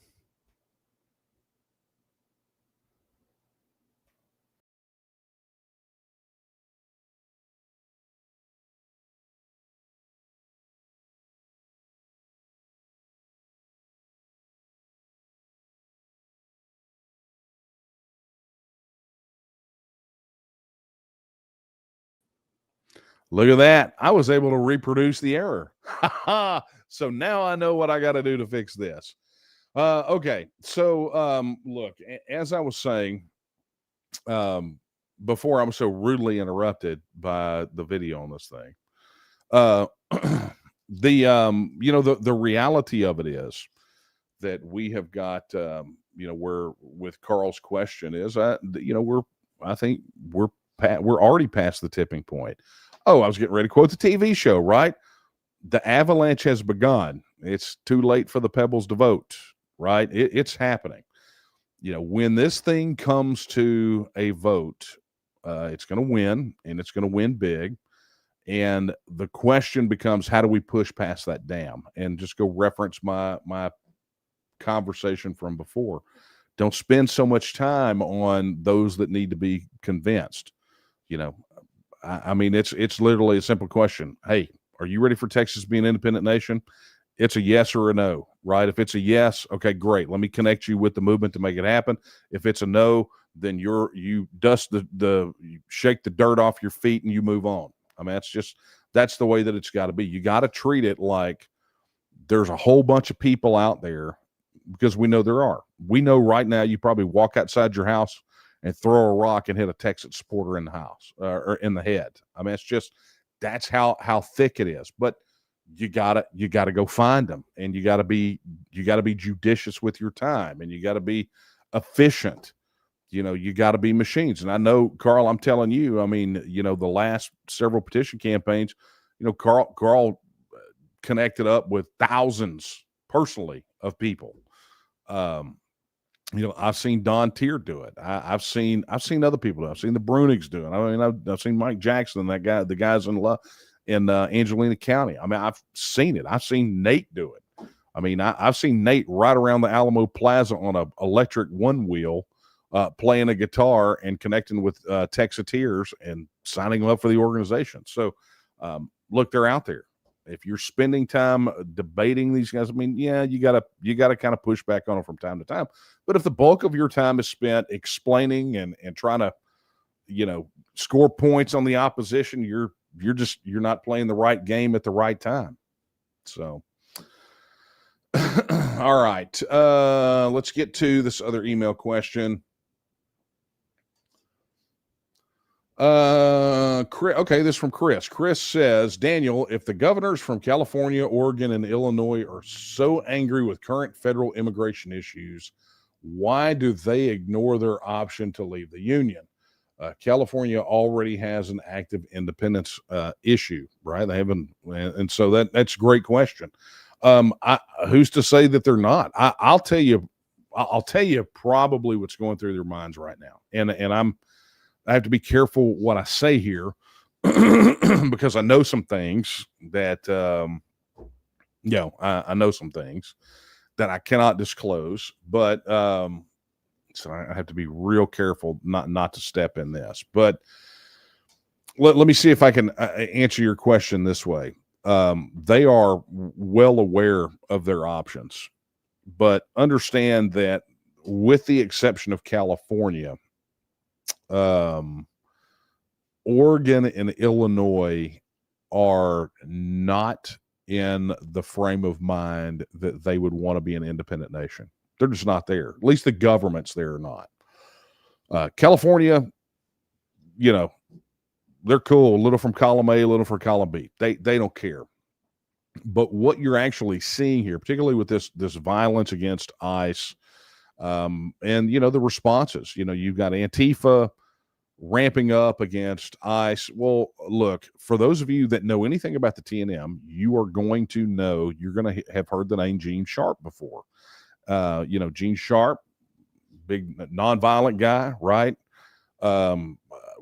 Look at that. I was able to reproduce the error. So now I know what I got to do to fix this. Okay. So, look, as I was saying, before I was so rudely interrupted by the video on this thing, uh, the reality of it is that we have got, where with Carl's question is, I think we're already past the tipping point. Oh, I was getting ready to quote the TV show, right? The avalanche has begun. It's too late for the pebbles to vote, right? It's happening. When this thing comes to a vote, it's going to win, and it's going to win big. And the question becomes, how do we push past that dam? And just go reference my conversation from before. Don't spend so much time on those that need to be convinced. You know, I mean, it's literally a simple question. Hey, are you ready for Texas to be an independent nation? It's a yes or a no, right? If it's a yes, okay, great. Let me connect you with the movement to make it happen. If it's a no, then you dust you shake the dirt off your feet and you move on. I mean, that's the way that it's got to be. You got to treat it like there's a whole bunch of people out there, because we know there are. We know right now you probably walk outside your house and throw a rock and hit a Texas supporter in the house or in the head. I mean, that's how thick it is. But you gotta go find them, and you gotta be judicious with your time, and you gotta be efficient. You got to be machines. And I know, Carl, I'm telling you, I mean, the last several petition campaigns, Carl connected up with thousands personally of people. I've seen Don Tier do it. I've seen other people do it. I've seen the Brunigs do it. I mean, I've seen Mike Jackson, the guys in Angelina County. I mean, I've seen it. I've seen Nate do it. I mean, I've seen Nate right around the Alamo Plaza on a electric one wheel, playing a guitar and connecting with Texiteers and signing them up for the organization. So, look, they're out there. If you're spending time debating these guys, I mean, yeah, you gotta kind of push back on them from time to time. But if the bulk of your time is spent explaining and trying to, score points on the opposition, you're not playing the right game at the right time. So, all right, let's get to this other email question. Okay, this is from Chris. Chris says, Daniel, if the governors from California, Oregon, and Illinois are so angry with current federal immigration issues, why do they ignore their option to leave the union? California already has an active independence issue, right? They haven't, and so that's a great question. Who's to say that they're not? I'll tell you probably what's going through their minds right now, and I have to be careful what I say here because I know some things that, I know some things that I cannot disclose, but so I have to be real careful not to step in this. But let me see if I can answer your question this way. They are well aware of their options, but understand that with the exception of California, Oregon and Illinois are not in the frame of mind that they would want to be an independent nation. They're just not there. At least the governments there are not. California, they're cool. A little from column A, a little from column B. They don't care. But what you're actually seeing here, particularly with this violence against ICE, and the responses. You've got Antifa ramping up against ICE. Well, look, for those of you that know anything about the TNM, you are going to know, you're going to have heard the name Gene Sharp before. Gene Sharp, big nonviolent guy, right?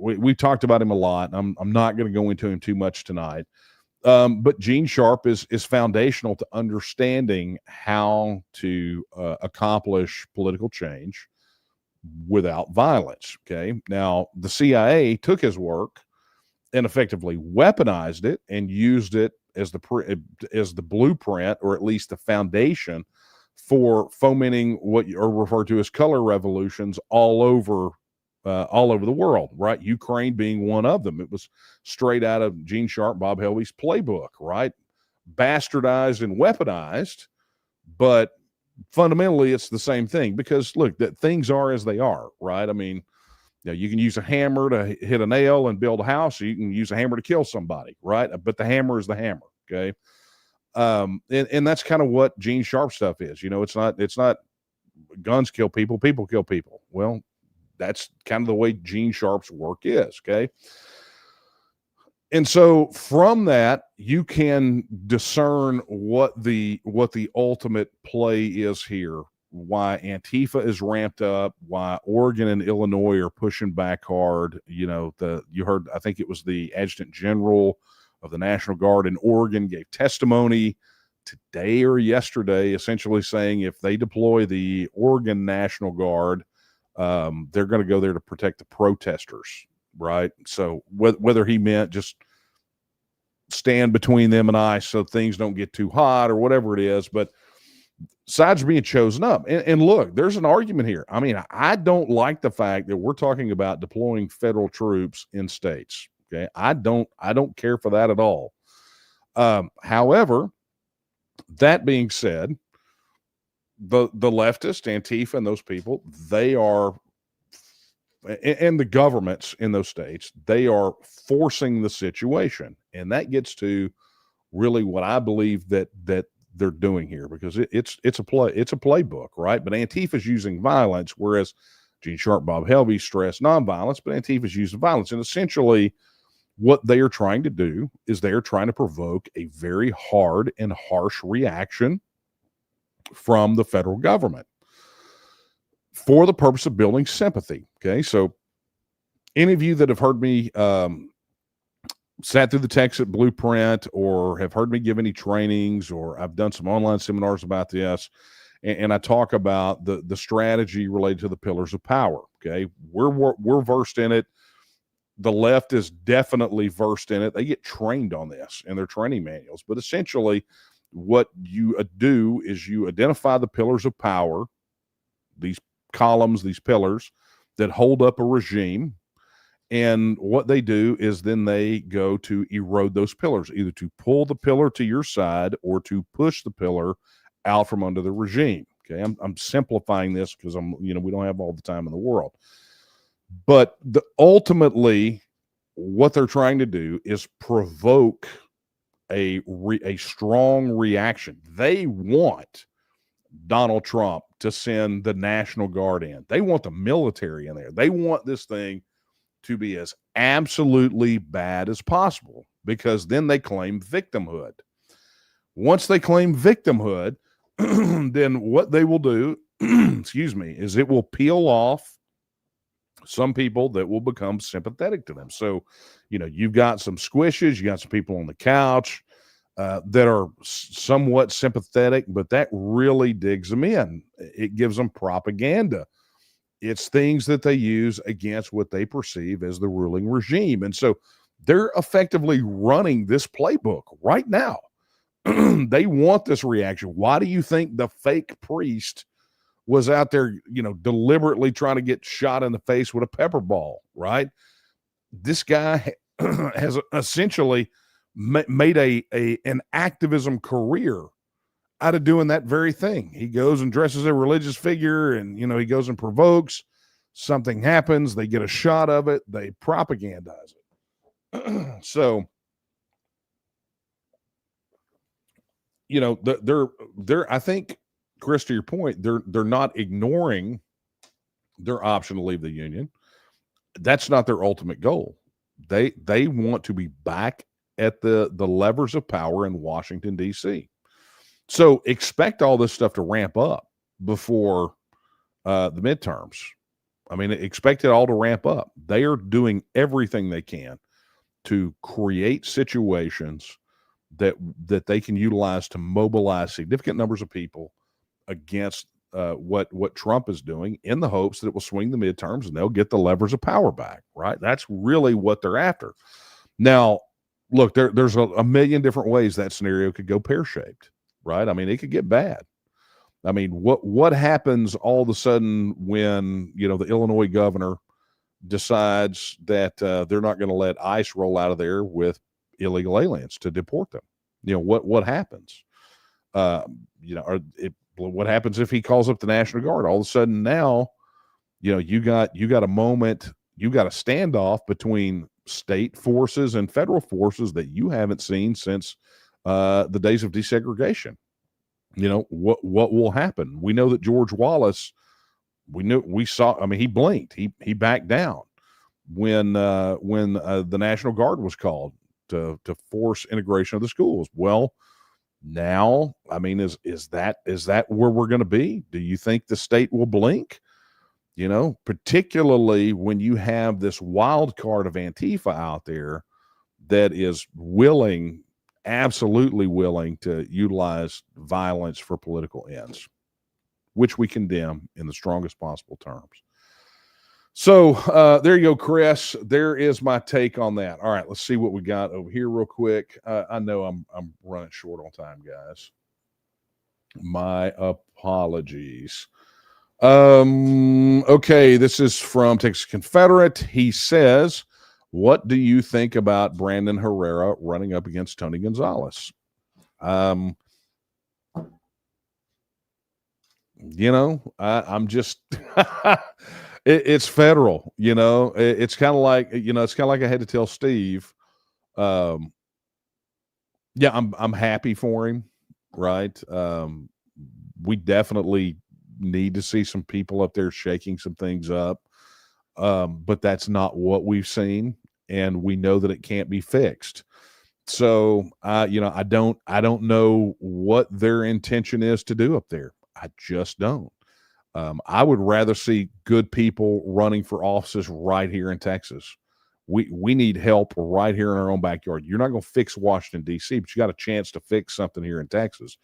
We talked about him a lot. I'm not going to go into him too much tonight. But Gene Sharp is foundational to understanding how to accomplish political change without violence. Okay. Now, the CIA took his work and effectively weaponized it and used it as the blueprint, or at least the foundation, for fomenting what are referred to as color revolutions all over the world. Right, Ukraine being one of them. It was straight out of Gene Sharp, Bob Helby's playbook. Right, bastardized and weaponized, but fundamentally it's the same thing, because look, that things are as they are. Right, I mean, you can use a hammer to hit a nail and build a house, or you can use a hammer to kill somebody, right? But the hammer is the hammer, okay? And that's kind of what Gene Sharp stuff is. It's not guns kill people, people kill people. Well, that's kind of the way Gene Sharp's work is, okay? And so from that, you can discern what the ultimate play is here, why Antifa is ramped up, why Oregon and Illinois are pushing back hard. You heard, I think it was the Adjutant General of the National Guard in Oregon gave testimony today or yesterday, essentially saying if they deploy the Oregon National Guard, they're going to go there to protect the protesters, right? So whether he meant just stand between them and ice so things don't get too hot or whatever it is, but sides are being chosen up. And look, there's an argument here. I mean, I don't like the fact that we're talking about deploying federal troops in states. Okay. I don't care for that at all. However, that being said, the leftist, Antifa, and those people, they are, and the governments in those states, they are forcing the situation. And that gets to really what I believe that they're doing here, because it's a playbook, right? But Antifa's using violence, whereas Gene Sharp, Bob Helby stress nonviolence, but Antifa's using violence. And essentially what they are trying to do is they are trying to provoke a very hard and harsh reaction from the federal government for the purpose of building sympathy. Okay. So any of you that have heard me sat through the text at Blueprint, or have heard me give any trainings, or I've done some online seminars about this, and I talk about the strategy related to the pillars of power. Okay, we're versed in it. The left is definitely versed in it. They get trained on this in their training manuals. But essentially, what you do is you identify the pillars of power, these columns, these pillars that hold up a regime. And what they do is then they go to erode those pillars, either to pull the pillar to your side or to push the pillar out from under the regime. Okay, I'm simplifying this because we don't have all the time in the world. But ultimately, what they're trying to do is provoke a strong reaction. They want Donald Trump to send the National Guard in. They want the military in there. They want this thing to be as absolutely bad as possible, because then they claim victimhood. Once they claim victimhood, then what they will do, is it will peel off some people that will become sympathetic to them. So, you've got some squishes, you got some people on the couch that are somewhat sympathetic, but that really digs them in. It gives them propaganda. It's things that they use against what they perceive as the ruling regime. And so they're effectively running this playbook right now. They want this reaction. Why do you think the fake priest was out there, deliberately trying to get shot in the face with a pepper ball, right? This guy has essentially made an activism career out of doing that very thing. He goes and dresses a religious figure, and he goes and provokes. Something happens, they get a shot of it, they propagandize it. So, they're I think, Chris, to your point, they're not ignoring their option to leave the union. That's not their ultimate goal. They want to be back at the levers of power in Washington, D.C. So expect all this stuff to ramp up before the midterms. I mean, expect it all to ramp up. They are doing everything they can to create situations that they can utilize to mobilize significant numbers of people against what Trump is doing, in the hopes that it will swing the midterms and they'll get the levers of power back. Right? That's really what they're after. Now, look, there's a million different ways that scenario could go pear-shaped. Right? I mean, it could get bad. I mean, what happens all of a sudden when the Illinois governor decides that they're not going to let ICE roll out of there with illegal aliens to deport them? What happens? What happens if he calls up the National Guard? All of a sudden now, you got a moment, you got a standoff between state forces and federal forces that you haven't seen since the days of desegregation. What will happen? We know that George Wallace, he blinked, he backed down when the National Guard was called to force integration of the schools. Well, now, I mean, is that where we're going to be? Do you think the state will blink? Particularly when you have this wild card of Antifa out there that is absolutely willing to utilize violence for political ends, which we condemn in the strongest possible terms. So there you go, Chris. There is my take on that. All right, let's see what we got over here real quick. I know I'm running short on time, guys. My apologies. Okay, this is from Texas Confederate. He says, what do you think about Brandon Herrera running up against Tony Gonzalez? I'm just it's federal. It's kind of like I had to tell Steve. Yeah, I'm happy for him, right? We definitely need to see some people up there shaking some things up. But that's not what we've seen, and we know that it can't be fixed. So, I don't know what their intention is to do up there. I just don't. I would rather see good people running for offices right here in Texas. We need help right here in our own backyard. You're not going to fix Washington, D.C., but you got a chance to fix something here in Texas.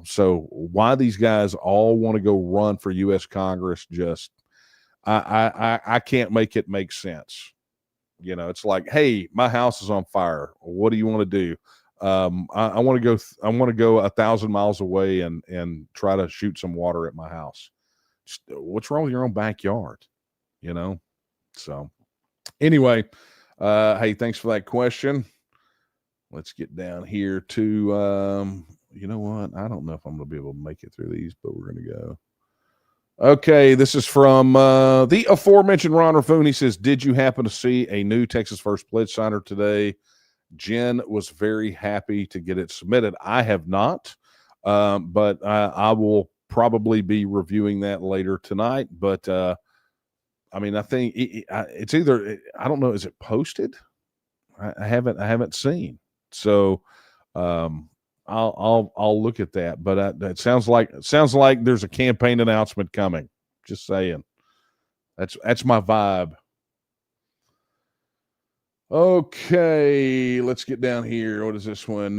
So why these guys all want to go run for U.S. Congress, just I can't make it make sense. It's like, hey, my house is on fire. What do you want to do? I want to go 1,000 miles away and try to shoot some water at my house. What's wrong with your own backyard? So anyway, hey, thanks for that question. Let's get down here to, you know what? I don't know if I'm going to be able to make it through these, but we're going to go. Okay, this is from the aforementioned Ron Raffoon. He says, did you happen to see a new Texas First pledge signer today? Jen was very happy to get it submitted. I have not, but I will probably be reviewing that later tonight. But I think it's either, I don't know, is it posted? I haven't seen. So I'll look at that. But it sounds like there's a campaign announcement coming. Just saying. That's my vibe. Okay, let's get down here. What is this one?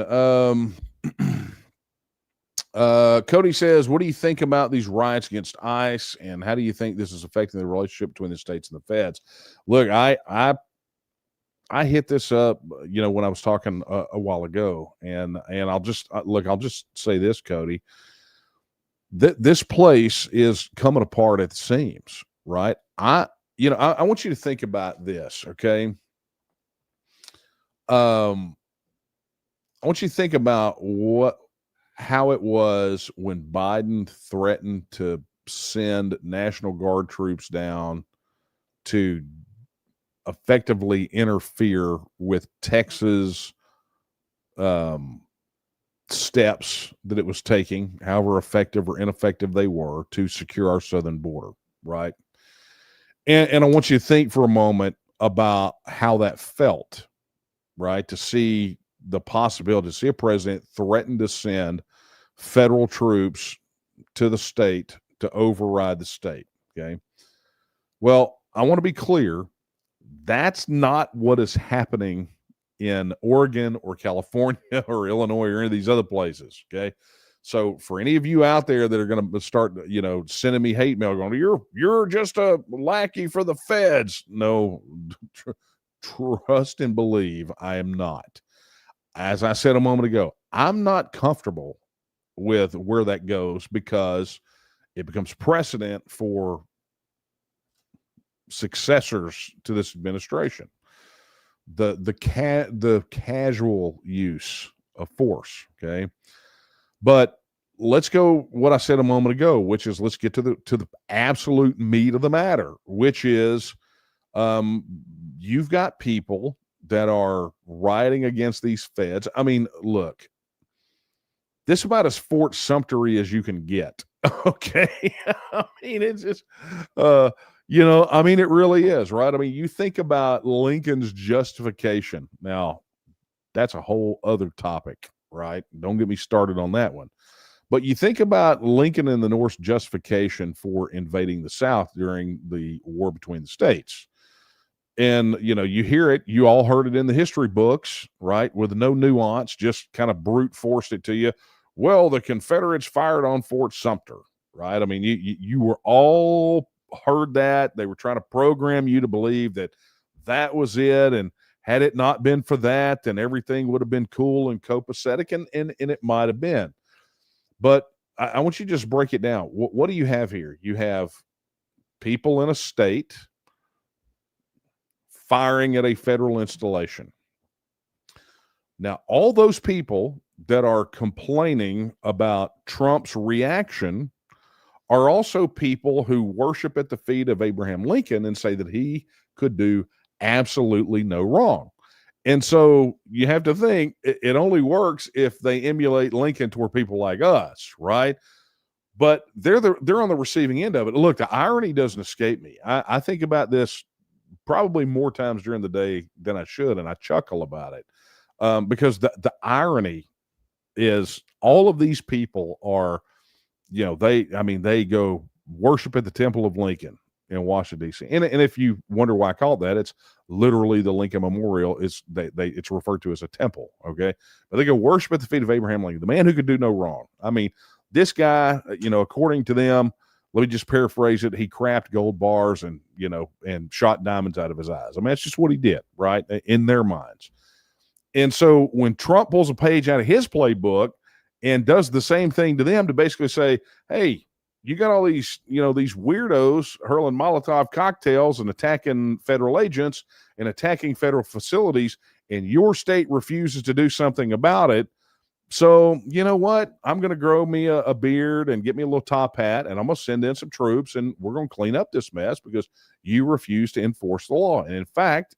Cody says, what do you think about these riots against ICE, and how do you think this is affecting the relationship between the states and the feds? Look, I hit this up, when I was talking a while ago, and I'll just say this, Cody. This place is coming apart at the seams, right? I want you to think about this, okay? I want you to think about how it was when Biden threatened to send National Guard troops down to effectively interfere with Texas steps that it was taking, however effective or ineffective they were, to secure our southern border, right? And I want you to think for a moment about how that felt, right? To see the possibility, to see a president threaten to send federal troops to the state to override the state, okay? Well, I want to be clear. That's not what is happening in Oregon or California or Illinois or any of these other places. Okay. So for any of you out there that are going to start, sending me hate mail going, you're just a lackey for the feds. No, trust and believe I am not. As I said a moment ago, I'm not comfortable with where that goes because it becomes precedent for successors to this administration. The casual use of force. Okay. But let's go what I said a moment ago, which is let's get to the absolute meat of the matter, which is you've got people that are rioting against these feds. I mean, look, this is about as Fort Sumtery as you can get. Okay. I mean, it's just I mean, it really is, right? I mean, you think about Lincoln's justification. Now, that's a whole other topic, right? Don't get me started on that one. But you think about Lincoln and the North's justification for invading the South during the war between the states. And, you hear it, you all heard it in the history books, right? With no nuance, just kind of brute forced it to you. Well, the Confederates fired on Fort Sumter, right? I mean, you were all heard that. They were trying to program you to believe that was it. And had it not been for that, then everything would have been cool and copacetic, and it might have been. But I want you to just break it down. What do you have here? You have people in a state firing at a federal installation. Now, all those people that are complaining about Trump's reaction are also people who worship at the feet of Abraham Lincoln and say that he could do absolutely no wrong. And so you have to think it only works if they emulate Lincoln toward people like us, right? But they're on the receiving end of it. Look, the irony doesn't escape me. I think about this probably more times during the day than I should, and I chuckle about it because the irony is all of these people are, they go worship at the Temple of Lincoln in Washington, D.C. And if you wonder why I call it that, it's literally the Lincoln Memorial. It's referred to as a temple, okay? But they go worship at the feet of Abraham Lincoln, the man who could do no wrong. I mean, this guy, according to them, let me just paraphrase it, he crapped gold bars and shot diamonds out of his eyes. I mean, that's just what he did, right? In their minds. And so when Trump pulls a page out of his playbook and does the same thing to them to basically say, hey, you got all these, these weirdos hurling Molotov cocktails and attacking federal agents and attacking federal facilities, and your state refuses to do something about it. So, you know what? I'm going to grow me a beard and get me a little top hat, and I'm going to send in some troops, and we're going to clean up this mess because you refuse to enforce the law. And in fact,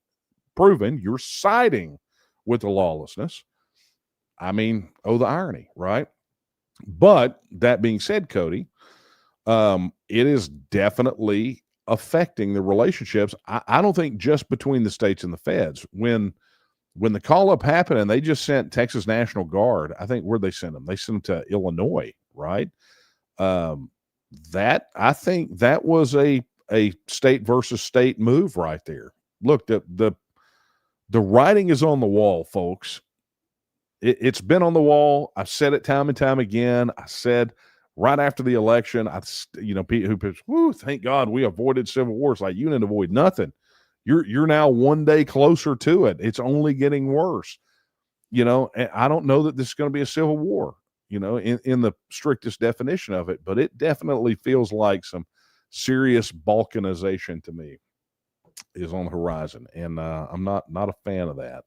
proven you're siding with the lawlessness. I mean, the irony, right? But that being said, Cody, it is definitely affecting the relationships. I don't think just between the states and the feds. When the call up happened and they just sent Texas National Guard, I think where'd they send them? They sent them to Illinois, right? I think that was a state versus state move right there. Look, the writing is on the wall, folks. It's been on the wall. I've said it time and time again. I said right after the election, people, thank God we avoided civil wars. Like, you didn't avoid nothing. You're now one day closer to it. It's only getting worse. And I don't know that this is going to be a civil war, in the strictest definition of it, but it definitely feels like some serious balkanization to me is on the horizon. And I'm not a fan of that.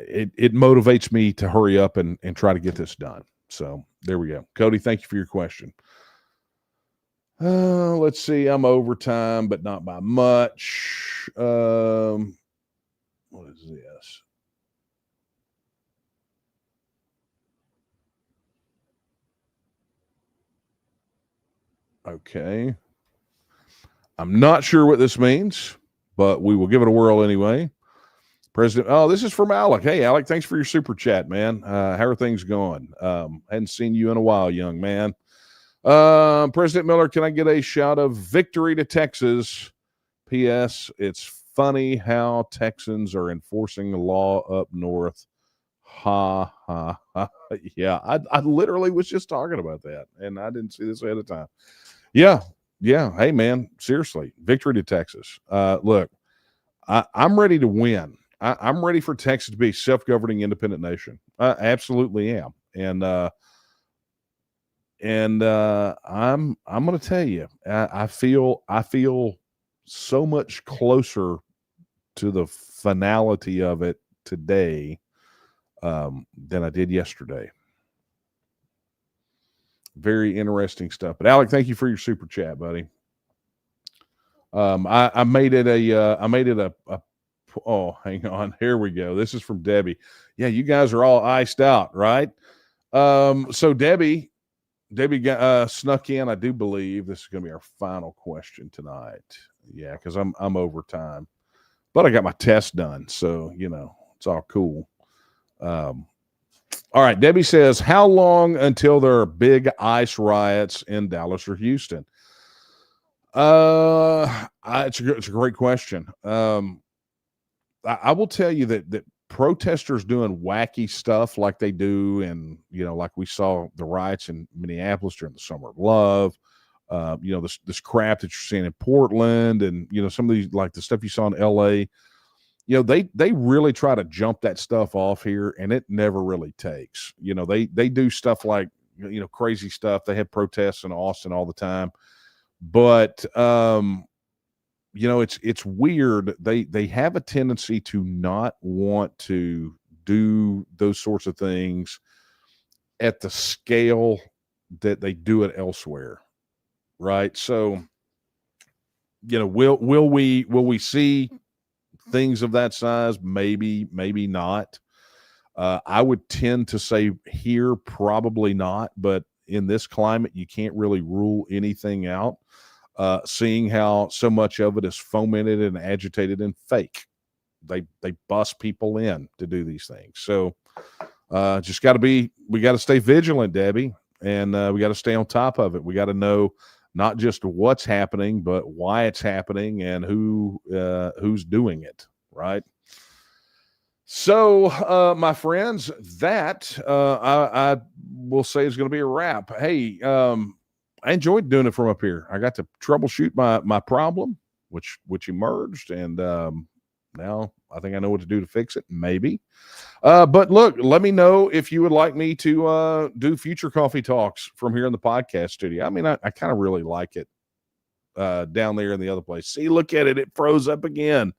It motivates me to hurry up and try to get this done. So there we go. Cody, thank you for your question. Let's see. I'm overtime, but not by much. What is this? Okay. I'm not sure what this means, but we will give it a whirl anyway. This is from Alec. Hey, Alec, thanks for your super chat, man. How are things going? Hadn't seen you in a while, young man. President Miller, can I get a shout of victory to Texas? P.S. It's funny how Texans are enforcing the law up north. Ha ha ha. Yeah, I literally was just talking about that, and I didn't see this ahead of time. Yeah, yeah. Hey, man, seriously, victory to Texas. Look, I'm ready to win. I'm ready for Texas to be a self-governing independent nation. I absolutely am, and I'm going to tell you, I feel so much closer to the finality of it today than I did yesterday. Very interesting stuff. But Alec, thank you for your super chat, buddy. I made it a oh, hang on. Here we go. This is from Debbie. Yeah, you guys are all iced out, right? So Debbie snuck in. I do believe this is going to be our final question tonight. Yeah, because I'm over time, but I got my test done, so it's all cool. All right, Debbie says, how long until there are big ICE riots in Dallas or Houston? It's a great question. I will tell you that protesters doing wacky stuff like they do, and like we saw the riots in Minneapolis during the Summer of Love. This crap that you're seeing in Portland, and some of these, like the stuff you saw in LA. They really try to jump that stuff off here, and it never really takes. They do stuff like crazy stuff. They have protests in Austin all the time, but it's weird. They have a tendency to not want to do those sorts of things at the scale that they do it elsewhere, right? So, will we see things of that size? Maybe not. I would tend to say here probably not, but in this climate, you can't really rule anything out. Seeing how so much of it is fomented and agitated and fake. They bust people in to do these things. So we got to stay vigilant, Debbie, and we got to stay on top of it. We got to know not just what's happening, but why it's happening and who's doing it, right? So, my friends, that I will say is going to be a wrap. Hey, I enjoyed doing it from up here. I got to troubleshoot my problem, which emerged, and now I think I know what to do to fix it. Maybe. But look, let me know if you would like me to do future coffee talks from here in the podcast studio. I mean, I kind of really like it down there in the other place. See, look at it. It froze up again.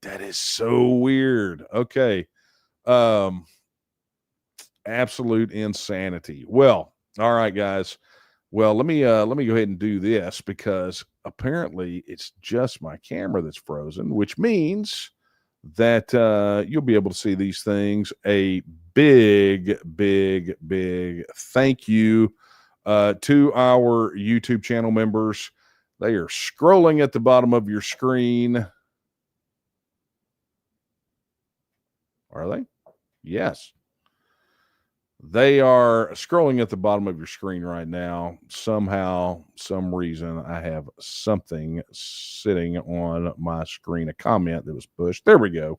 That is so weird. Okay. Absolute insanity. Well, all right, guys. Well, let me go ahead and do this, because apparently it's just my camera that's frozen, which means that you'll be able to see these things. A big thank you to our YouTube channel members. They are scrolling at the bottom of your screen. Are they? Yes. They are scrolling at the bottom of your screen right now. Somehow, some reason, I have something sitting on my screen, a comment that was pushed. There we go.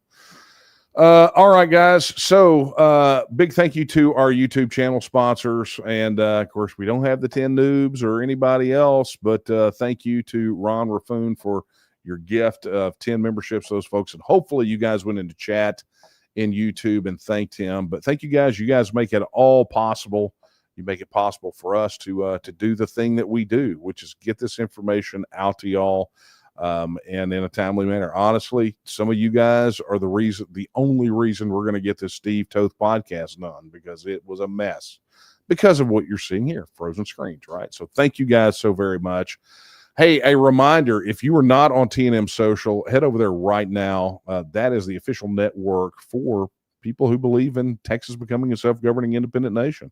All right, guys. So big thank you to our YouTube channel sponsors. And, of course, we don't have the 10 noobs or anybody else, but thank you to Ron Raffoon for your gift of 10 memberships, those folks. And hopefully you guys went into chat in YouTube and thanked him. But thank you guys. You guys make it all possible. You make it possible for us to do the thing that we do, which is get this information out to y'all and in a timely manner. Honestly, some of you guys are the only reason we're going to get this Steve Toth podcast done, because it was a mess because of what you're seeing here, frozen screens, right? So thank you guys so very much. Hey, a reminder, if you are not on TNM Social, head over there right now. That is the official network for people who believe in Texas becoming a self-governing independent nation.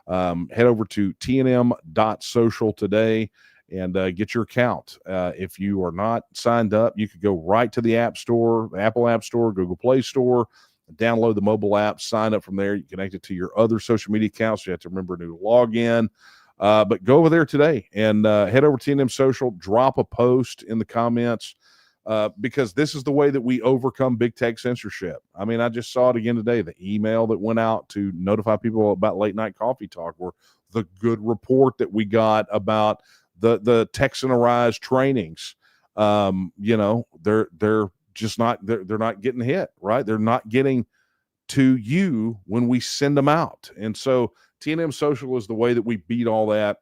Head over to tnm.social today and get your account. If you are not signed up, you could go right to the App Store, the Apple App Store, Google Play Store, download the mobile app, sign up from there. You connect it to your other social media accounts. You have to remember to log in. But go over there today and head over to TNM Social, drop a post in the comments. because this is the way that we overcome big tech censorship. I mean, I just saw it again today, the email that went out to notify people about late night coffee talk, or the good report that we got about the Texanarized trainings. They're just not, they're not getting hit, right? They're not getting to you when we send them out. And so TNM Social is the way that we beat all that.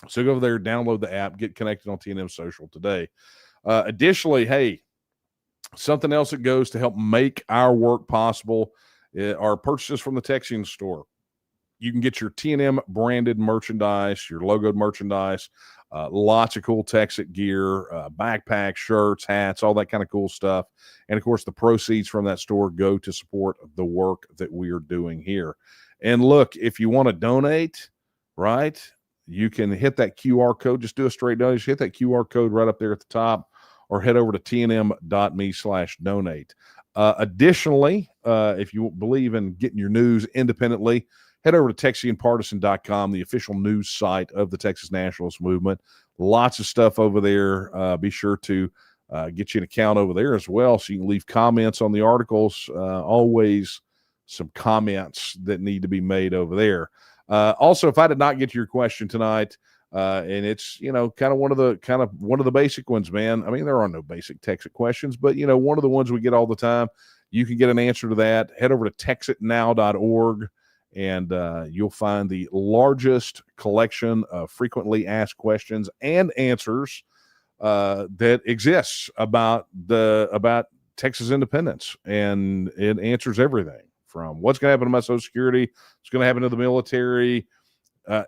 So go over there, download the app, get connected on TNM Social today. Additionally, hey, something else that goes to help make our work possible are purchases from the Texian store. You can get your TNM branded merchandise, your logoed merchandise, lots of cool Texit gear, backpacks, shirts, hats, all that kind of cool stuff. And of course, the proceeds from that store go to support the work that we are doing here. And look, if you want to donate, right, you can hit that QR code. Just do a straight donation. Hit that QR code right up there at the top, or head over to tnm.me/donate. Additionally, if you believe in getting your news independently, head over to TexianPartisan.com, the official news site of the Texas Nationalist Movement. Lots of stuff over there. Be sure to get you an account over there as well, so you can leave comments on the articles. Always some comments that need to be made over there. Also, if I did not get to your question tonight, and it's, kind of one of the basic ones, man. I mean, there are no basic Texit questions, but one of the ones we get all the time, you can get an answer to that. Head over to texitnow.org. And you'll find the largest collection of frequently asked questions and answers that exists about Texas independence. And it answers everything from what's going to happen to my Social Security, what's going to happen to the military,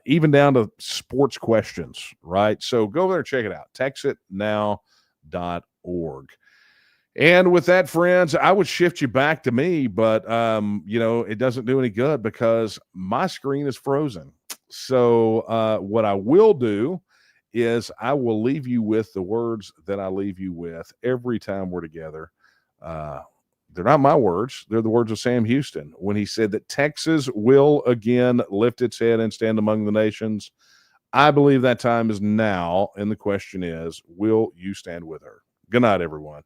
even down to sports questions, right? So go over there and check it out, texitnow.org. And with that, friends, I would shift you back to me, but, it doesn't do any good because my screen is frozen. So what I will do is I will leave you with the words that I leave you with every time we're together. They're not my words. They're the words of Sam Houston when he said that Texas will again lift its head and stand among the nations. I believe that time is now. And the question is, will you stand with her? Good night, everyone.